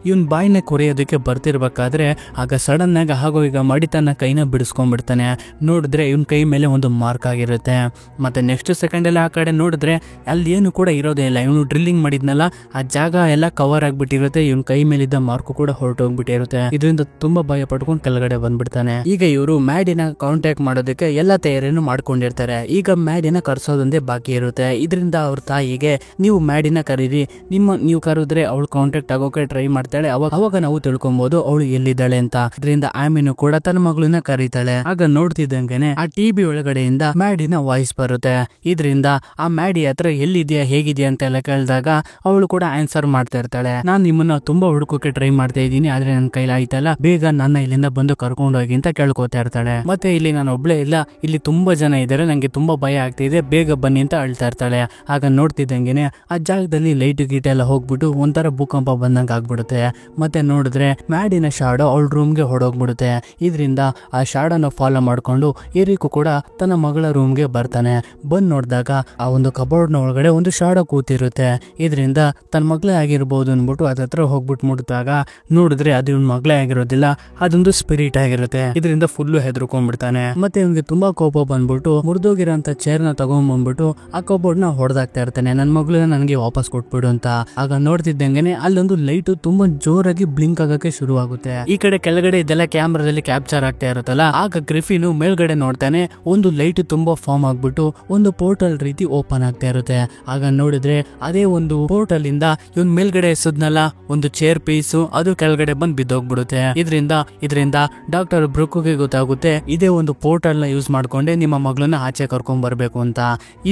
ಇವನ್ ಬಾಯಿನ ಕೊರೆಯೋದಕ್ಕೆ ಬರ್ತಿರ್ಬೇಕಾದ್ರೆ ಆಗ ಸಡನ್ ಆಗಿ ಹಾಗೋ ಈಗ ಮಾಡಿ ತನ್ನ ಕೈನ ಬಿಡಿಸ್ಕೊಂಡ್ಬಿಡ್ತಾನೆ. ನೋಡಿದ್ರೆ ಇವನ್ ಕೈ ಮೇಲೆ ಒಂದು ಮಾರ್ಕ್ ಆಗಿರುತ್ತೆ. ಮತ್ತೆ ನೆಕ್ಸ್ಟ್ ಸೆಕೆಂಡ್ ಎಲ್ಲ ಆ ಕಡೆ ನೋಡಿದ್ರೆ ಅಲ್ಲಿ ಏನು ಕೂಡ ಇರೋದೇ ಇಲ್ಲ. ಇವನು ಡ್ರಿಲ್ಲಿಂಗ್ ಮಾಡಿದ್ನಲ್ಲ ಆ ಜಾಗ ಎಲ್ಲ ಕವರ್ ಆಗ್ಬಿಟ್ಟಿರುತ್ತೆ. ಇವನ್ ಕೈ ಮೇಲಿದ್ದ ಮಾರ್ಕ್ ಕೂಡ ಹೊರಟೋಗ್ಬಿಟ್ಟಿರುತ್ತೆ. ಇದರಿಂದ ತುಂಬಾ ಭಯ ಪಡ್ಕೊಂಡು ಕೆಳಗಡೆ ಬಂದ್ಬಿಡ್ತಾನೆ. ಈಗ ಇವರು ಮ್ಯಾಡಿನ ಕಾಂಟ್ಯಾಕ್ಟ್ ಮಾಡೋದಕ್ಕೆ ಎಲ್ಲ ತಯಾರಿಯನ್ನು ಮಾಡ್ಕೊಂಡಿರ್ತಾರೆ. ಈಗ ಮ್ಯಾಡಿನ ಕರ್ಸೋದೊಂದೇ ಬಾಕಿ ಇರುತ್ತೆ. ಇದರಿಂದ ಅವ್ರ ತಾಯಿಗೆ ನೀವು ಮ್ಯಾಡಿನ ಕರೀರಿ, ನೀವು ಕರೆದ್ರೆ ಅವಳು ಕಾಂಟ್ಯಾಕ್ಟ್ ಆಗೋಕೆ ಟ್ರೈ ಮಾಡ್ತಾಳೆ, ಅವಾಗ ನಾವು ತಿಳ್ಕೊಬಹುದು ಅವಳು ಎಲ್ಲಿದ್ದಾಳೆ ಅಂತ. ಇದರಿಂದ ಆಮಿನು ಕೂಡ ತನ್ನ ಮಗಳನ್ನ ಕರೀತಾಳೆ. ಆಗ ನೋಡ್ತಿದ್ದಂಗೆನೆ ಆ ಟಿವಿ ಒಳಗಡೆಯಿಂದ ಮ್ಯಾಡಿನ ವಾಯ್ಸ್ ಬರುತ್ತೆ. ಇದರಿಂದ ಆ ಮ್ಯಾಡಿ ಹತ್ರ ಎಲ್ಲಿದ್ಯಾ ಹೇಗಿದ್ಯಾ ಅಂತ ಎಲ್ಲ ಕೇಳಿದಾಗ ಅವಳು ಕೂಡ ಆನ್ಸರ್ ಮಾಡ್ತಾ ಇರ್ತಾಳೆ, ನಾನ್ ನಿಮ್ಮನ್ನ ತುಂಬಾ ಹುಡುಕೋಕೆ ಟ್ರೈ ಮಾಡ್ತಾ ಇದ್ದೀನಿ, ಆದ್ರೆ ನನ್ನ ಕೈಲಿ ಆಯ್ತಲ್ಲ, ಬೇಗ ನನ್ನ ಇಲ್ಲಿಂದ ಬಂದು ಕರ್ಕೊಂಡು ಹೋಗಿ ಅಂತ ಕೇಳ್ಕೊತಾ ಇರ್ತಾಳೆ. ಮತ್ತೆ ಇಲ್ಲಿ ನಾನು ಒಬ್ಳೆ ಇಲ್ಲ, ಇಲ್ಲಿ ತುಂಬಾ ಜನ ಇದ್ದಾರೆ, ನಂಗೆ ತುಂಬಾ ಭಯ ಆಗ್ತಿದೆ, ಬೇಗ ಬನ್ನಿ ಅಂತ ಅಳ್ತಾ ಇರ್ತಾಳೆ. ಆಗ ನೋಡ್ತಿದ್ದಂಗೆನೆ ಆ ಜಾಗದಲ್ಲಿ ಲೈಟ್ ಗೀಟ್ ಎಲ್ಲ ಹೋಗ್ಬಿಟ್ಟು ಒಂಥರ ಭೂಕಂಪ ಬಂದಂಗ ಆಗ್ಬಿಡುತ್ತೆ. ಮತ್ತೆ ನೋಡಿದ್ರೆ ಮ್ಯಾಡಿನ ಶಾಡೋ ಅವಳ ರೂಮ್ಗೆ ಹೊಡೋಗ್ಬಿಡುತ್ತೆ. ಇದರಿಂದ ಆ ಶಾಡೋನ ಫಾಲೋ ಮಾಡ್ಕೊಂಡು ಎರಿಕು ಕೂಡ ತನ್ನ ಮಗಳ ರೂಮ್ಗೆ ಬರ್ತಾನೆ. ಬಂದ್ ನೋಡಿದಾಗ ಆ ಒಂದು ಕಬೋರ್ಡ್ ನ ಒಳಗಡೆ ಒಂದು ಶಾಡೋ ಕೂತಿರುತ್ತೆ. ಇದರಿಂದ ತನ್ನ ಮಗಳೇ ಆಗಿರ್ಬೋದು ಅನ್ಬಿಟ್ಟು ಅದತ್ರ ಹೋಗ್ಬಿಟ್ಟು ಮುಟ್ಟಿದಾಗ ನೋಡಿದ್ರೆ ಅದು ಇವ್ನ ಮಗಳೇ ಆಗಿರೋದಿಲ್ಲ, ಅದೊಂದು ಸ್ಪಿರಿಟ್ ಆಗಿರುತ್ತೆ. ಇದರಿಂದ ಫುಲ್ಲು ಹೆದರ್ಕೊಂಡ್ಬಿಡ್ತಾನೆ. ಮತ್ತೆ ಇವ್ನಿಗೆ ತುಂಬಾ ಕೋಪ ಬಂದ್ಬಿಟ್ಟು ಮುರಿದೋಗಿರೋಂತ ಚೇರ್ ನ ತಗೊಂಡ್ಬಂದ್ಬಿಟ್ಟು ಆ ಕಬೋರ್ಡ್ ನ ಹೊಡೆದಾಗ್ತಾ ಇರ್ತಾನೆ, ನನ್ ಮಗಳನ್ನ ನನಗೆ ವಾಪಸ್ ಕೊಟ್ಬಿಡು ಅಂತ. ಆಗ ನೋಡ್ತಿದ್ದಂಗೆನೆ ಅಲ್ಲೊಂದು ಲೈಟ್ ತುಂಬಾ ಜೋರಾಗಿ ಬ್ಲಿಂಕ್ ಆಗಕ್ಕೆ ಶುರು ಆಗುತ್ತೆ. ಈ ಕಡೆ ಕೆಳಗಡೆ ಇದೆಲ್ಲ ಕ್ಯಾಮ್ರಾದಲ್ಲಿ ಕ್ಯಾಪ್ಚರ್ ಆಗ್ತಾ ಇರುತ್ತಲ್ಲ. ಆಗ ಗ್ರಿಫಿನ್ ಮೇಲ್ಗಡೆ ನೋಡ್ತಾನೆ, ಒಂದು ಲೈಟ್ ತುಂಬಾ ಫಾರ್ಮ್ ಆಗ್ಬಿಟ್ಟು ಒಂದು ಪೋರ್ಟಲ್ ರೀತಿ ಓಪನ್ ಆಗ್ತಾ ಇರುತ್ತೆ. ಆಗ ನೋಡಿದ್ರೆ ಅದೇ ಒಂದು ಪೋರ್ಟಲ್ ಇಂದ ಇವನ್ ಮೇಲ್ಗಡೆ ಎಸದ್ನಲ್ಲ ಒಂದು ಚೇರ್ ಪೀಸು ಅದು ಕೆಳಗಡೆ ಬಂದ್ ಬಿದ್ದೋಗ್ಬಿಡುತ್ತೆ. ಇದರಿಂದ ಡಾಕ್ಟರ್ ಬ್ರುಕ್ಗೆ ಗೊತ್ತಾಗುತ್ತೆ ಇದೇ ಒಂದು ಪೋರ್ಟಲ್ ನ ಯೂಸ್ ಮಾಡ್ಕೊಂಡೆ ನಿಮ್ಮ ಮಗಳನ್ನ ಆಚೆ ಕರ್ಕೊಂಡ್ ಬರ್ಬೇಕು ಅಂತ.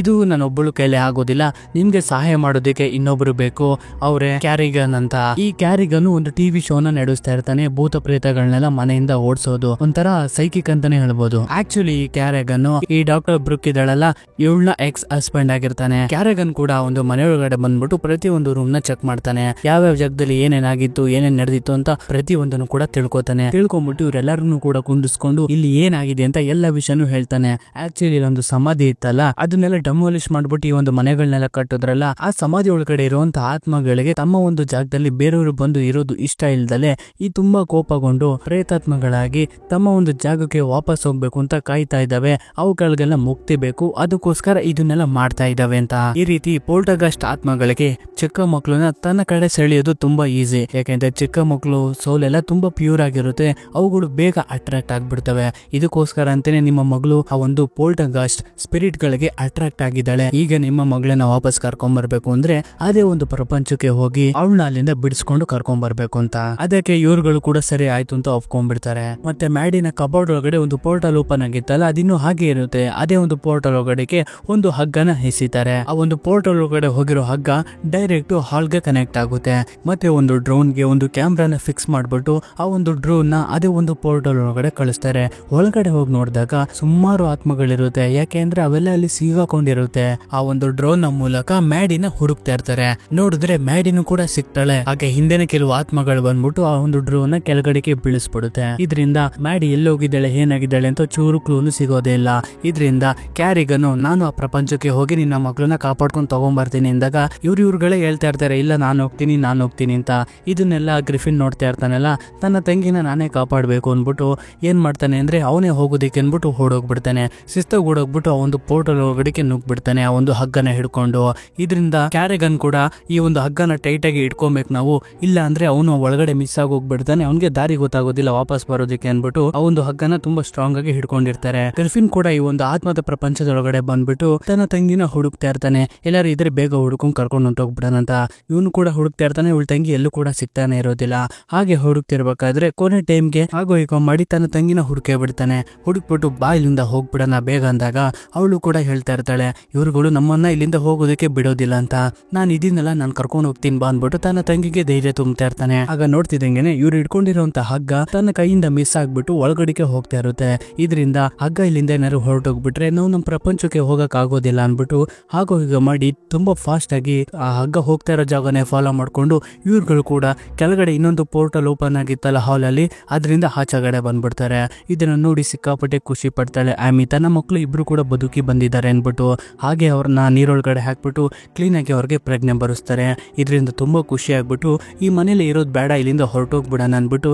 ಇದು ನನ್ನೊಬ್ಬಳು ಕೈಲಿ ಆಗೋದಿಲ್ಲ, ನಿಮ್ಗೆ ಸಹಾಯ ಮಾಡೋದಕ್ಕೆ ಇನ್ನೊಬ್ರು ಬೇಕು, ಅವರೇ ಕ್ಯಾರಿಗನ್ ಅಂತ. ಈ ಕ್ಯಾರಿಗನ್ ಒಂದು ಟಿವಿ ಶೋನ ನಡೆಸ್ತಾ ಇರ್ತಾನೆ, ಭೂತ ಪ್ರೇತಗಳನ್ನೆಲ್ಲ ಮನೆಯಿಂದ ಓಡಿಸೋದು, ಒಂಥರ ಸೈಕಿಕ್ ಅಂತಾನೆ ಹೇಳ್ಬೋದು. ಆಕ್ಚುಲಿ ಈ ಕ್ಯಾರಿಗನ್ ಈ ಡಾಕ್ಟರ್ ಬ್ರುಕ್ ಇದ್ದಾಳಲ್ಲ ಇವಳನ್ನ ಎಕ್ಸ್ ಹಸ್ಬೆಂಡ್ ಆಗಿರ್ತಾನೆ. ಕ್ಯಾರಿಗನ್ ಕೂಡ ಒಂದು ಮನೆಯೊಳಗಡೆ ಬಂದ್ಬಿಟ್ಟು ಪ್ರತಿ ಒಂದು ರೂಮ್ ನ ಚೆಕ್ ಮಾಡ್ತಾನೆ, ಯಾವ್ಯಾವ ಜಾಗದಲ್ಲಿ ಏನೇನಾಗಿತ್ತು ಏನೇನ್ ನಡೆದಿತ್ತು ಅಂತ ಪ್ರತಿ ಒಂದನ್ನು ಕೂಡ ತಿಳ್ಕೊತಾನೆ. ತಿಳ್ಕೊಂಡ್ಬಿಟ್ಟು ಇವರೆಲ್ಲರನ್ನು ಕೂಡ ಕುಂಡಿಸ್ಕೊಂಡು ಇಲ್ಲಿ ಏನಾಗಿದೆ ಅಂತ ಎಲ್ಲ ವಿಷಯನೂ ಹೇಳ್ತಾನೆ. ಆಕ್ಚುಲಿ ಇಲ್ಲೊಂದು ಸಮಾಧಿ ಇತ್ತಲ್ಲ ಅದನ್ನೆಲ್ಲ ಡೆಮೋಲಿಷ್ ಮಾಡ್ಬಿಟ್ಟು ಈ ಒಂದು ಮನೆಗಳನ್ನೆಲ್ಲ ಕಟ್ಟಿದ್ರಲ್ಲ, ಆ ಸಮಾಧಿ ಒಳಗಡೆ ಇರುವಂತ ಆತ್ಮಗಳಿಗೆ ತಮ್ಮ ಒಂದು ಜಾಗದಲ್ಲಿ ಬೇರೆಯವರು ಬಂದು ಇರೋದು ಇಷ್ಟ ಇಲ್ದಲೆ ಈ ತುಂಬಾ ಕೋಪಗೊಂಡು ಪ್ರೇತಾತ್ಮಗಳಾಗಿ ತಮ್ಮ ಒಂದು ಜಾಗಕ್ಕೆ ವಾಪಸ್ ಹೋಗ್ಬೇಕು ಅಂತ ಕಾಯ್ತಾ ಇದ್ದಾವೆ. ಅವುಗಳಿಗೆಲ್ಲ ಮುಕ್ತಿ ಬೇಕು, ಅದಕ್ಕೋಸ್ಕರ ಇದನ್ನೆಲ್ಲ ಮಾಡ್ತಾ ಇದ್ದಾವೆ ಅಂತ. ಈ ರೀತಿ ಪೋಲ್ಟರ್ಗೈಸ್ಟ್ ಆತ್ಮಗಳಿಗೆ ಚಿಕ್ಕ ಮಕ್ಕಳನ್ನ ತನ್ನ ಕಡೆ ಸೆಳೆಯೋದು ತುಂಬಾ ಈಸಿ. ಯಾಕೆಂದ್ರೆ ಚಿಕ್ಕ ಮಕ್ಕಳು ಸೋಲ್ ಎಲ್ಲ ತುಂಬಾ ಪ್ಯೂರ್ ಆಗಿರುತ್ತೆ, ಅವುಗಳು ಬೇಗ ಅಟ್ರಾಕ್ಟ್ ಆಗ್ಬಿಡ್ತವೆ. ಇದಕ್ಕೋಸ್ಕರ ಅಂತಾನೆ ನಿಮ್ಮ ಮಗಳು ಆ ಒಂದು ಪೋಲ್ಟರ್ಗೈಸ್ಟ್ ಸ್ಪಿರಿಟ್ ಗಳಿಗೆ ಅಟ್ರಾಕ್ಟ್ ಆಗಿದ್ದಾಳೆ. ಈಗ ನಿಮ್ಮ ಮಗಳನ್ನ ವಾಪಸ್ ಕರ್ಕೊಂಡ್ ಬರ್ಬೇಕು ಅಂದ್ರೆ ಅದೇ ಒಂದು ಪ್ರಪಂಚಕ್ಕೆ ಹೋಗಿ ಅವಳನ್ನ ಅಲ್ಲಿಂದ ಬಿಡಿಸ್ಕೊಂಡು ಕರ್ಕೊಂಡ್ ಬರ್ಬೇಕು ಅಂತ. ಅದಕ್ಕೆ ಇವ್ರುಗಳು ಕೂಡ ಸರಿ ಆಯ್ತು ಅಂತ ಒಪ್ಕೊಂಡ್ಬಿಡ್ತಾರೆ. ಮತ್ತೆ ಮ್ಯಾಡಿನ ಕಬೋರ್ಡ್ ಒಳಗಡೆ ಒಂದು ಪೋರ್ಟಲ್ ಓಪನ್ ಆಗಿತ್ತಲ್ಲ ಅದಿನ್ನೂ ಹಾಗೆ ಇರುತ್ತೆ. ಅದೇ ಒಂದು ಪೋರ್ಟಲ್ ಒಳಗಡೆಗೆ ಒಂದು ಹಗ್ಗನ ಎಸಿತಾರೆ. ಆ ಒಂದು ಪೋರ್ಟಲ್ ಒಳಗಡೆ ಹೋಗಿರೋ ಹಗ್ಗ ಡೈರೆಕ್ಟ್ ಹಾಲ್ಗೆ ಕನೆಕ್ಟ್ ಆಗುತ್ತೆ. ಮತ್ತೆ ಒಂದು ಡ್ರೋನ್ ಗೆ ಒಂದು ಕ್ಯಾಮ್ರಾನ ಫಿಕ್ಸ್ ಮಾಡ್ಬಿಟ್ಟು ಆ ಒಂದು ಡ್ರೋನ್ ನ ಅದೇ ಒಂದು ಪೋರ್ಟಲ್ ಒಳಗಡೆ ಕಳಿಸ್ತಾರೆ. ಒಳಗಡೆ ಹೋಗಿ ನೋಡಿದಾಗ ಸುಮಾರು ಆತ್ಮಗಳಿರುತ್ತೆ, ಯಾಕೆಂದ್ರೆ ಅವೆಲ್ಲ ಅಲ್ಲಿ ಸಿಗಾಕೊಂಡಿರುತ್ತೆ. ಆ ಒಂದು ಡ್ರೋನ್ ನ ಮೂಲಕ ಮ್ಯಾಡಿನ ಹುಡುಕ್ತಾ ಇರ್ತಾರೆ. ನೋಡಿದ್ರೆ ಮ್ಯಾಡಿನೂ ಕೂಡ ಸಿಗ್ತಾಳೆ. ಹಾಗೆ ಹಿಂದೆನೆ ಕೆಲವು ಆತ್ಮಗಳು ಬಂದ್ಬಿಟ್ಟು ಆ ಒಂದು ಡ್ರೋನ್ ನ ಕೆಳಗಡೆಗೆ ಬೀಳಿಸ್ಬಿಡುತ್ತೆ. ಇದರಿಂದ ಮ್ಯಾಡಿ ಎಲ್ಲೋಗಿದ್ದಾಳೆ ಏನಾಗಿದ್ದಾಳೆ ಅಂತ ಚೂರು ಕ್ಲೂನು ಸಿಗೋದೇ ಇಲ್ಲ. ಇದರಿಂದ ಕ್ಯಾರಿಗನು ನಾನು ಆ ಪ್ರಪಂಚಕ್ಕೆ ಹೋಗಿ ನಿನ್ನ ಮಗಳನ್ನ ಕಾಪಾಡ್ಕೊಂಡು ತಗೊಂಡ್ಬರ್ತೀನಿ ಅಂದಾಗ ಇವ್ರುಗಳೇ ಹೇಳ್ತಾ ಇರ್ತಾರೆ, ಇಲ್ಲ ನಾನು ಹೋಗ್ತೀನಿ ಅಂತ. ಇದನ್ನೆಲ್ಲ ಗ್ರಿಫಿನ್ ನೋಡ್ತಾ ಇರ್ತಾನಲ್ಲ, ತನ್ನ ತಂಗಿನ ನಾನೇ ಕಾಪಾಡಬೇಕು ಅಂದ್ಬಿಟ್ಟು ಏನ್ ಮಾಡ್ತಾನೆ ಅಂದ್ರೆ ಅವನೇ ಹೋಗೋದಿಕ್ಕೆ ಅನ್ಬಿಟ್ಟು ಓಡೋಗ್ಬಿಡ್ತಾನೆ. ಶಿಸ್ತಾಗಿ ಓಡೋಗ್ಬಿಟ್ಟು ಆ ಒಂದು ಪೋರ್ಟಲ್ ಒಳಗಡೆಗೆ ನುಗ್ಬಿಡ್ತಾನೆ ಆ ಒಂದು ಹಗ್ಗನ ಹಿಡ್ಕೊಂಡು. ಇದರಿಂದ ಕ್ಯಾರಿಗನ್ ಕೂಡ ಈ ಒಂದು ಹಗ್ಗನ ಟೈಟ್ ಆಗಿ ಇಟ್ಕೊಬೇಕು ನಾವು, ಇಲ್ಲ ಅಂದ್ರೆ ಅವನು ಒಳಗಡೆ ಮಿಸ್ ಆಗಿ ಹೋಗ್ಬಿಡ್ತಾನೆ, ಅವನಿಗೆ ದಾರಿ ಗೊತ್ತಾಗೋದಿಲ್ಲ ವಾಪಸ್ ಬರೋದಕ್ಕೆ ಅನ್ಬಿಟ್ಟು ಆ ಒಂದು ಹಗ್ಗನ ತುಂಬಾ ಸ್ಟ್ರಾಂಗ್ ಆಗಿ ಹಿಡ್ಕೊಂಡಿರ್ತಾರೆ. ಗ್ರಿಫಿನ್ ಕೂಡ ಈ ಒಂದು ಆತ್ಮದ ಪ್ರಪಂಚದೊಳಗಡೆ ಬಂದ್ಬಿಟ್ಟು ತನ್ನ ತಂಗಿನ ಹುಡುಕ್ತಾ ಇರ್ತಾನೆ. ಎಲ್ಲರೂ ಇದ್ರೆ ಬೇಗ ಹುಡುಕೊಂಡ್ ಕರ್ಕೊಂಡು ಹೊಂಟೋಗ್ಬಿಡೋಣಂತ. ಇವನು ಕೂಡ ಹುಡುಕ್ತಾ ಇರ್ತಾನೆ, ಇವಳ ತಂಗಿ ಎಲ್ಲೂ ಕೂಡ ಸಿಗ್ತಾನೆ ಇರೋದಿಲ್ಲ. ಹಾಗೆ ಹುಡುಕ್ತಿರ್ಬೇಕಾದ್ರೆ ಕೊನೆ ಟೈಮ್ಗೆ ಆಗೋ ಈಗ ಮಾಡಿ ತನ್ನ ತಂಗಿನ ಹುಡುಕೇ ಬಿಡ್ತಾನೆ. ಹುಡುಕ್ಬಿಟ್ಟು ಬಾ ಇಲ್ಲಿಂದ ಹೋಗ್ಬಿಡೋಣ ಬೇಗ ಅಂದಾಗ ಅವಳು ಕೂಡ ಹೇಳ್ತಾ ಇರ್ತಾಳೆ, ಇವ್ರುಗಳು ನಮ್ಮನ್ನ ಇಲ್ಲಿಂದ ಹೋಗೋದಕ್ಕೆ ಬಿಡೋದಿಲ್ಲ ಅಂತ, ನಾನು ಇದೀನಲ್ಲ ನಾನು ಕರ್ಕೊಂಡು ಹೋಗ್ತೀನಿ ಬಾ ಅಂದ್ಬಿಟ್ಟು ತನ್ನ ತಂಗಿಗೆ ಧೈರ್ಯ ತುಂಬ್ತಾ ಇರ್ತಾನೆ. ಆಗ ನೋಡ್ತಿದ್ದಂಗೆನೆ ಇವ್ರು ಹಿಡ್ಕೊಂಡಿರುವಂತ ಹಗ್ಗ ತನ್ನ ಕೈಯಿಂದ ಮಿಸ್ ಆಗ್ಬಿಟ್ಟು ಒಳಗಡೆಗೆ ಹೋಗ್ತಾ ಇರುತ್ತೆ. ಇದರಿಂದ ಹಗ್ಗ ಇಲ್ಲಿಂದ ಏನಾದ್ರು ಹೊರಟೋಗ್ಬಿಟ್ರೆ ನಾವು ನಮ್ಮ ಪ್ರಪಂಚಕ್ಕೆ ಹೋಗಕ್ ಆಗೋದಿಲ್ಲ ಅನ್ಬಿಟ್ಟು ಹಾಗೋ ಈಗ ಮಾಡಿ ತುಂಬಾ ಫಾಸ್ಟ್ ಆಗಿ ಆ ಹಗ್ಗ ಹೋಗ್ತಾ ಇರೋ ಜಾಗನೇ ಫಾಲೋ ಮಾಡ್ಕೊಂಡು ಇವ್ರುಗಳು ಕೂಡ ಕೆಳಗಡೆ ಇನ್ನೊಂದು ಪೋರ್ಟಲ್ ಓಪನ್ ಆಗಿತ್ತಲ್ಲ ಹಾಲ್ ಅಲ್ಲಿ, ಅದರಿಂದ ಆಚೆಗಡೆ ಬಂದ್ಬಿಡ್ತಾರೆ. ಇದನ್ನ ನೋಡಿ ಸಿಕ್ಕಾಪಟ್ಟೆ ಖುಷಿ ಪಡ್ತಾಳೆ ಆಮಿ. ತನ್ನ ಮಕ್ಕಳು ಇಬ್ರು ಕೂಡ ಬದುಕಿ ಬಂದಿದ್ದಾರೆ ಅನ್ಬಿಟ್ಟು ಹಾಗೆ ಅವ್ರನ್ನ ನೀರೊಳಗಡೆ ಹಾಕ್ಬಿಟ್ಟು ಕ್ಲೀನ್ ಆಗಿ ಅವ್ರಿಗೆ ಪ್ರಜ್ಞೆ ಬರೆಸ್ತಾರೆ. ಇದರಿಂದ ತುಂಬಾ ಖುಷಿ ಆಗ್ಬಿಟ್ಟು ಈ ಮನೇಲಿ ಇರೋದು ಬೇಡ, ಇಲ್ಲಿಂದ ಹೊರಟೋಗ್ಬಿಡೋಣ ಅನ್ಬಿಟ್ಟು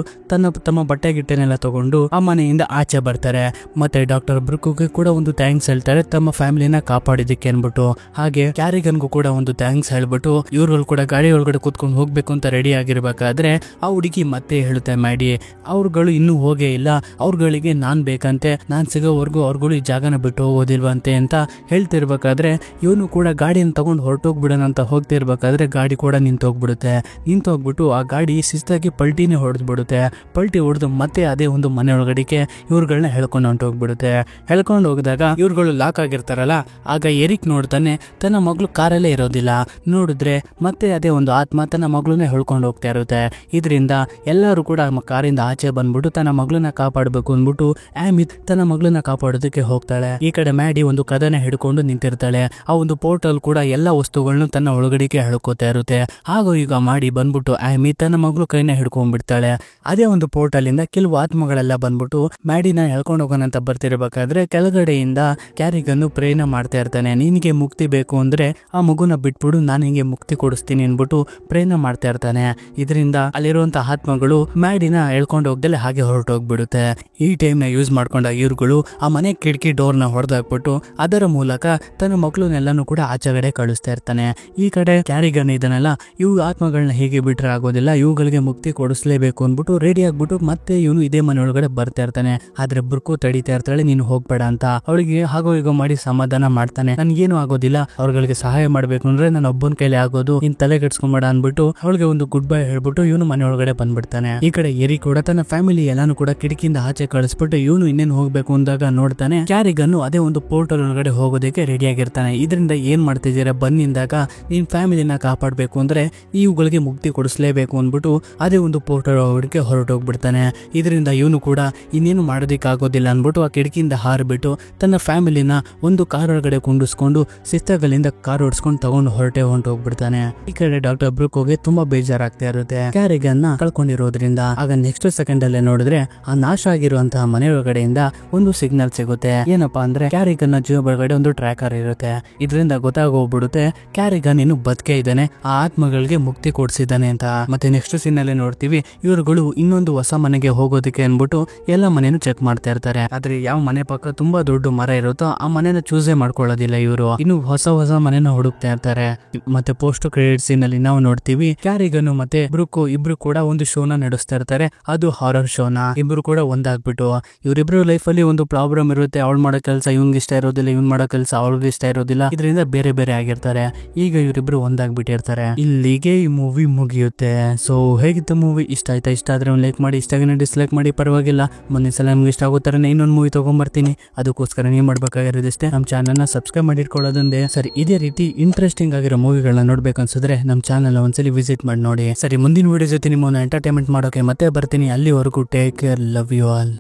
ತಮ್ಮ ಬಟ್ಟೆ ಗಿಟ್ಟೆನೆಲ್ಲ ತಗೊಂಡು ಆ ಮನೆಯಿಂದ ಆಚೆ ಬರ್ತಾರೆ. ಮತ್ತೆ ಡಾಕ್ಟರ್ ಬ್ರೂಕ್ಗೆ ಕೂಡ ಒಂದು ಥ್ಯಾಂಕ್ಸ್ ಹೇಳ್ತಾರೆ ತಮ್ಮ ಫ್ಯಾಮಿಲಿನ ಕಾಪಾಡಿದಕ್ಕೆ ಅನ್ಬಿಟ್ಟು. ಹಾಗೆ ಕ್ಯಾರಿಗನ್ಗೂ ಕೂಡ ಒಂದು ಥ್ಯಾಂಕ್ಸ್ ಹೇಳ್ಬಿಟ್ಟು ಇವ್ರುಗಳು ಕೂಡ ಗಾಡಿ ಒಳಗಡೆ ಕೂತ್ಕೊಂಡು ಹೋಗ್ಬೇಕು ಅಂತ ರೆಡಿ ಆಗಿರ್ಬೇಕಾದ್ರೆ ಆ ಹುಡುಗಿ ಮತ್ತೆ ಹೇಳುತ್ತೆ ಮಾಡಿ ಅವ್ರುಗಳು ಇನ್ನೂ ಹೋಗೇ ಇಲ್ಲ, ಅವ್ರುಗಳಿಗೆ ನಾನ್ ಬೇಕಂತೆ, ನಾನ್ ಸಿಗೋವರೆಗೂ ಅವ್ರುಗಳು ಈ ಜಾಗನ ಬಿಟ್ಟು ಹೋಗೋದಿಲ್ವಂತೆ ಅಂತ ಹೇಳ್ತಿರ್ಬೇಕಾದ್ರೆ ಇವನು ಕೂಡ ಗಾಡಿಯನ್ನು ತಗೊಂಡು ಹೊರಟೋಗ್ಬಿಡೋಣ ಅಂತ ಹೋಗ್ತಿರ್ಬೇಕಾದ್ರೆ ಗಾಡಿ ಕೂಡ ನಿಂತೋಗ್ಬಿಟ್ಟು ಆ ಗಾಡಿ ಶಿಸ್ತಾಗಿ ಪಲ್ಟಿನೇ ಹೊಡೆದ್ಬಿಡುತ್ತೆ. ಪಲ್ಟಿ ಹೊಡೆದು ಮತ್ತೆ ಅದೇ ಒಂದು ಮನೆ ಒಳಗಡೆಗೆ ಇವ್ರುಗಳನ್ನ ಹೇಳ್ಕೊಂಡು ಹೊಂಟೋಗ್ಬಿಡುತ್ತೆ. ಹೇಳ್ಕೊಂಡು ಹೋಗಿದಾಗ ಇವ್ರುಗಳು ಲಾಕ್ ಆಗಿರ್ತಾರಲ್ಲ, ಆಗ ಎರಿಕ್ ನೋಡ್ತಾನೆ ತನ್ನ ಮಗಳು ಕಾರಲ್ಲೇ ಇರೋದಿಲ್ಲ. ನೋಡಿದ್ರೆ ಮತ್ತೆ ಅದೇ ಒಂದು ಆತ್ಮ ತನ್ನ ಮಗಳನ್ನೇ ಹೇಳ್ಕೊಂಡು ಹೋಗ್ತಾ ಇರುತ್ತೆ. ಇದರಿಂದ ಎಲ್ಲರೂ ಕೂಡ ಕಾರಿಂದ ಆಚೆ ಬಂದ್ಬಿಟ್ಟು ತನ್ನ ಮಗಳನ್ನ ಕಾಪಾಡಬೇಕು ಅಂದ್ಬಿಟ್ಟು ಆಮಿ ತನ್ನ ಮಗಳನ್ನ ಕಾಪಾಡೋದಕ್ಕೆ ಹೋಗ್ತಾಳೆ. ಈ ಕಡೆ ಮ್ಯಾಡಿ ಒಂದು ಕದನ ಹಿಡ್ಕೊಂಡು ನಿಂತಿರ್ತಾಳೆ. ಆ ಒಂದು ಪೋರ್ಟಲ್ ಕೂಡ ಎಲ್ಲಾ ವಸ್ತುಗಳನ್ನ ತನ್ನ ಒಳಗಡೆಗೆ ಹೇಳ್ಕೊತಾ ಇರುತ್ತೆ. ಹಾಗೂ ಈಗ ಮಾಡಿ ಬಂದ್ಬಿಟ್ಟು ಆಮಿ ತನ್ನ ಮಗಳು ಕೈನ ಹಿಡ್ಕೊಂಡ್ಬಿಡ್ತಾಳೆ. ಅದೇ ಒಂದು ಪೋರ್ಟಲ್ ಇಂದ ಕೆಲವು ಆತ್ಮಗಳೆಲ್ಲ ಬಂದ್ಬಿಟ್ಟು ಮ್ಯಾಡಿನ ಹೇಳ್ಕೊಂಡು ಹೋಗೋಣ ಅಂತ ಬರ್ತಿರ್ಬೇಕಾದ್ರೆ ಕೆಳಗಡೆಯಿಂದ ಕ್ಯಾರಿಗನ್ನು ಪ್ರೇರಣೆ ಮಾಡ್ತಾ ಇರ್ತಾನೆ. ನಿನಗೆ ಮುಕ್ತಿ ಬೇಕು ಅಂದ್ರೆ ಆ ಮಗುನ ಬಿಟ್ಬಿಡು, ನಾನು ಹಿಂಗೆ ಮುಕ್ತಿ ಕೊಡಿಸ್ತೀನಿ ಅನ್ಬಿಟ್ಟು ಪ್ರೇರಣೆ ಮಾಡ್ತಾ ಇರ್ತಾನೆ. ಇದರಿಂದ ಅಲ್ಲಿರುವಂತ ಆತ್ಮಗಳು ಮ್ಯಾಡಿನ ಹೇಳ್ಕೊಂಡು ಹೋಗ್ದಲೆ ಹಾಗೆ ಹೊರಟೋಗ್ಬಿಡುತ್ತೆ. ಈ ಟೈಮ್ ನ ಯೂಸ್ ಮಾಡ್ಕೊಂಡ ಇವ್ರುಗಳು ಆ ಮನೆ ಕಿಟಕಿ ಡೋರ್ ನ ಹೊಡೆದಾಕ್ಬಿಟ್ಟು ಅದರ ಮೂಲಕ ತನ್ನ ಮಕ್ಕಳನ್ನೆಲ್ಲಾನು ಕೂಡ ಆಚೆಗಡೆ ಕಳಿಸ್ತಾ ಇರ್ತಾನೆ. ಈ ಕಡೆ ಕ್ಯಾರಿಗನ್ ಇದನ್ನೆಲ್ಲ ಇವು ಆತ್ಮಗಳನ್ನ ಹೇಗೆ ಬಿಟ್ರೆ ಆಗೋದಿಲ್ಲ, ಇವುಗಳಿಗೆ ಮುಕ್ತಿ ಕೊಡಿಸ್ಲೇಬೇಕು ಅಂದ್ಬಿಟ್ಟು ರೆಡಿ ಆಗ್ಬಿಟ್ಟು ಮತ್ತೆ ಇವನು ಇದೇ ಮನೆ ಒಳಗಡೆ ಬರ್ತಾ ಇರ್ತಾನೆ. ಆದ್ರೆ ಬ್ರುಕು ತಡಿತಾ ಇರ್ತಾಳೆ, ನೀನು ಹೋಗ್ಬೇಡ ಅಂತ. ಅವಳಿಗೆ ಹಾಗೋ ಈಗ ಮಾಡಿ ಸಮಾಧಾನ ಮಾಡ್ತಾನೆ. ನನ್ಗೇನು ಆಗೋದಿಲ್ಲ, ಅವ್ರಗಳಿಗೆ ಸಹಾಯ ಮಾಡ್ಬೇಕು ಅಂದ್ರೆ ನನ್ನ ಒಬ್ಬನ ಕೈಲಿ ಆಗೋದು, ಇನ್ ತಲೆ ಕೆಡ್ಸ್ಕೊಂಬೇಡ ಅನ್ಬಿಟ್ಟು ಅವಳಿಗೆ ಒಂದು ಗುಡ್ ಬೈ ಹೇಳ್ಬಿಟ್ಟು ಇವನು ಮನೆ ಒಳಗಡೆ ಬಂದ್ಬಿಡ್ತಾನೆ. ಈ ಕಡೆ ಎರಿ ಕೂಡ ತನ್ನ ಫ್ಯಾಮಿಲಿ ಎಲ್ಲಾನು ಕೂಡ ಕಿಟಕಿಯಿಂದ ಆಚೆ ಕಳಿಸ್ಬಿಟ್ಟು ಇವನು ಇನ್ನೇನು ಹೋಗ್ಬೇಕು ಅಂದಾಗ ನೋಡ್ತಾನೆ ಕ್ಯಾರಿಗನ್ನು ಅದೇ ಒಂದು ಪೋರ್ಟಲ್ ಒಳಗಡೆ ಹೋಗೋದಕ್ಕೆ ರೆಡಿ ಆಗಿರ್ತಾನೆ. ಇದರಿಂದ ಏನ್ ಮಾಡ್ತಿದ್ದೀರಾ ಬನ್ನಿಂದಾಗ ನಿನ್ ಫ್ಯಾಮಿಲಿನ ಕಾಪಾಡ್ಬೇಕು ಅಂದ್ರೆ ಇವುಗಳಿಗೆ ಮುಕ್ತಿ ಕೊಡಿಸ್ಲೇಬೇಕು ಅಂದ್ಬಿಟ್ಟು ಅದೇ ಒಂದು ಪೋರ್ಟಲ್ ಒಳಗಡೆ ಹೊರಟೋಗ್ಬಿಡ್ತಾನೆ. ಇದರಿಂದ ಇವನು ಕೂಡ ಇನ್ನೇನು ಮಾಡೋದಿಕ್ಕಾಗೋದಿಲ್ಲ ಅನ್ಬಿಟ್ಟು ಆ ಕಿಟಕಿಯಿಂದ ಹಾರ್ಬಿಟ್ಟು ತನ್ನ ಫ್ಯಾಮಿಲಿನ ಒಂದು ಕಾರ್ ಒಳಗಡೆ ಕುಂಡಿಸ್ಕೊಂಡು ಶಿಸ್ತಗಳಿಂದ ಕಾರ್ ಓಡಿಸ್ಕೊಂಡು ತಗೊಂಡು ಹೊರಟೋಗ್ಬಿಡ್ತಾನೆ. ಈ ಕಡೆ ಡಾಕ್ಟರ್ ಬ್ರೂಕ್ಗೆ ತುಂಬಾ ಬೇಜಾರಾಗ್ತಾ ಇರುತ್ತೆ ಕ್ಯಾರಿಗನ್ನ ಕಳ್ಕೊಂಡಿರೋದ್ರಿಂದ. ಆಗ ನೆಕ್ಸ್ಟ್ ಸೆಕೆಂಡ್ ಅಲ್ಲೇ ನೋಡಿದ್ರೆ ಆ ನಾಶ ಆಗಿರುವಂತಹ ಮನೆ ಒಳಗಡೆಯಿಂದ ಒಂದು ಸಿಗ್ನಲ್ ಸಿಗುತ್ತೆ. ಏನಪ್ಪಾ ಅಂದ್ರೆ ಕ್ಯಾರಿಗನ್ನ ಜೀವ ಒಳಗಡೆ ಒಂದು ಟ್ರ್ಯಾಕರ್ ಇರುತ್ತೆ. ಇದರಿಂದ ಗೊತ್ತಾಗೋಗ್ಬಿಡುತ್ತೆ ಕ್ಯಾರಿಗನ್ ಇನ್ನು ಬದುಕೆ ಇದ್ದಾನೆ, ಆ ಆತ್ಮಗಳಿಗೆ ಮುಕ್ತಿ ಕೊಡ್ಸಿದ್ದಾನೆ ಅಂತ. ಮತ್ತೆ ನೆಕ್ಸ್ಟ್ ಸೀನ್ ಅಲ್ಲೇ ನೋಡ್ತೀವಿ ಇವ್ರುಗಳು ಇನ್ನೊಂದು ಹೊಸ ಮನೆಗೆ ಹೋಗೋದಕ್ಕೆ ಅನ್ಬಿಟ್ಟು ಎಲ್ಲ ಮನೆಯನ್ನು ಚೆಕ್ ಮಾಡ್ತಾ ಇರ್ತಾರೆ. ಆದ್ರೆ ಯಾವ ಮನೆ ಪಕ್ಕ ತುಂಬಾ ದೊಡ್ಡ ಮರ ಇರುತ್ತೋ ಆ ಮನೆನ ಚೂಸೇ ಮಾಡ್ಕೊಳ್ಳೋದಿಲ್ಲ ಇವರು. ಇನ್ನು ಹೊಸ ಮನೆನ ಹುಡುಕ್ತಾ ಇರ್ತಾರೆ. ಮತ್ತೆ ಪೋಸ್ಟ್ ಕ್ರೆಡಿಟ್ ಸೀನ್ ಅಲ್ಲಿ ನಾವು ನೋಡ್ತೀವಿ ಕ್ಯಾರಿಗನ್ ಮತ್ತೆ ಬ್ರೂಕ್ ಇಬ್ರು ಕೂಡ ಒಂದು ಶೋನ ನಡೆಸ್ತಾ ಇರ್ತಾರೆ. ಅದು ಹಾರರ್ ಶೋನ. ಇಬ್ರು ಕೂಡ ಒಂದಾಗ್ಬಿಟ್ಟು ಇವರಿಬ್ರು ಲೈಫ್ ಅಲ್ಲಿ ಒಂದು ಪ್ರಾಬ್ಲಮ್ ಇರುತ್ತೆ. ಅವಳು ಮಾಡೋ ಕೆಲಸ ಇವ್ನಿಗೆ ಇಷ್ಟ ಇರೋದಿಲ್ಲ, ಇವ್ನ್ ಮಾಡೋ ಕೆಲಸ ಅವ್ಳಿಗೆ ಇಷ್ಟ ಇರೋದಿಲ್ಲ. ಇದರಿಂದ ಬೇರೆ ಬೇರೆ ಆಗಿರ್ತಾರೆ. ಈಗ ಇವರಿಬ್ರು ಒಂದಾಗ್ಬಿಟ್ಟಿರ್ತಾರೆ. ಇಲ್ಲಿಗೆ ಈ ಮೂವಿ ಮುಗಿಯುತ್ತೆ. ಸೊ ಹೇಗಿತ್ತು ಮೂವಿ? ಇಷ್ಟ ಆಯ್ತಾ? ಇಷ್ಟ ಆದ್ರೆ ಒಂದು ಲೈಕ್ ಮಾಡಿ, ಇಷ್ಟ ಆಗಿನ ಡಿಸ್ಲೈಕ್ ಮಾಡಿ, ಪರವಾಗಿಲ್ಲ. ಮುಂದಿನ ಸಲ ನಿಮ್ಗೆ ಇಷ್ಟ ಆಗೋತರ ಇನ್ನೊಂದು ಮೂವಿ ತಗೊಂಡ್ಬರ್ತೀನಿ. ಅದಕ್ಕೋಸ್ಕರ ನೀವು ಮಾಡ್ಬೇಕಾಗಿರೋದಿಷ್ಟೇ, ನಮ್ಮ ಚಾನಲ್ನ ಸಬ್ಸ್ಕ್ರೈಬ್ ಮಾಡಿಟ್ಕೊಳ್ಳೋದೊಂದೇ. ಸರಿ, ಇದೇ ರೀತಿ ಇಂಟ್ರೆಸ್ಟಿಂಗ್ ಆಗಿರೋ ಮೂವಿಗಳನ್ನ ನೋಡ್ಬೇಕನ್ಸಿದ್ರೆ ನಮ್ಮ ಚಾನಲ್ ಒಂದ್ಸಲಿ ವಿಸಿಟ್ ಮಾಡಿ ನೋಡಿ. ಸರಿ, ಮುಂದಿನ ವಿಡಿಯೋ ಜೊತೆ ನಿಮ್ಮನ್ನ ಎಂಟರ್ಟೈನ್ಮೆಂಟ್ ಮಾಡೋಕೆ ಮತ್ತೆ ಬರ್ತೀನಿ. ಅಲ್ಲಿವರೆಗೂ take care, love you all.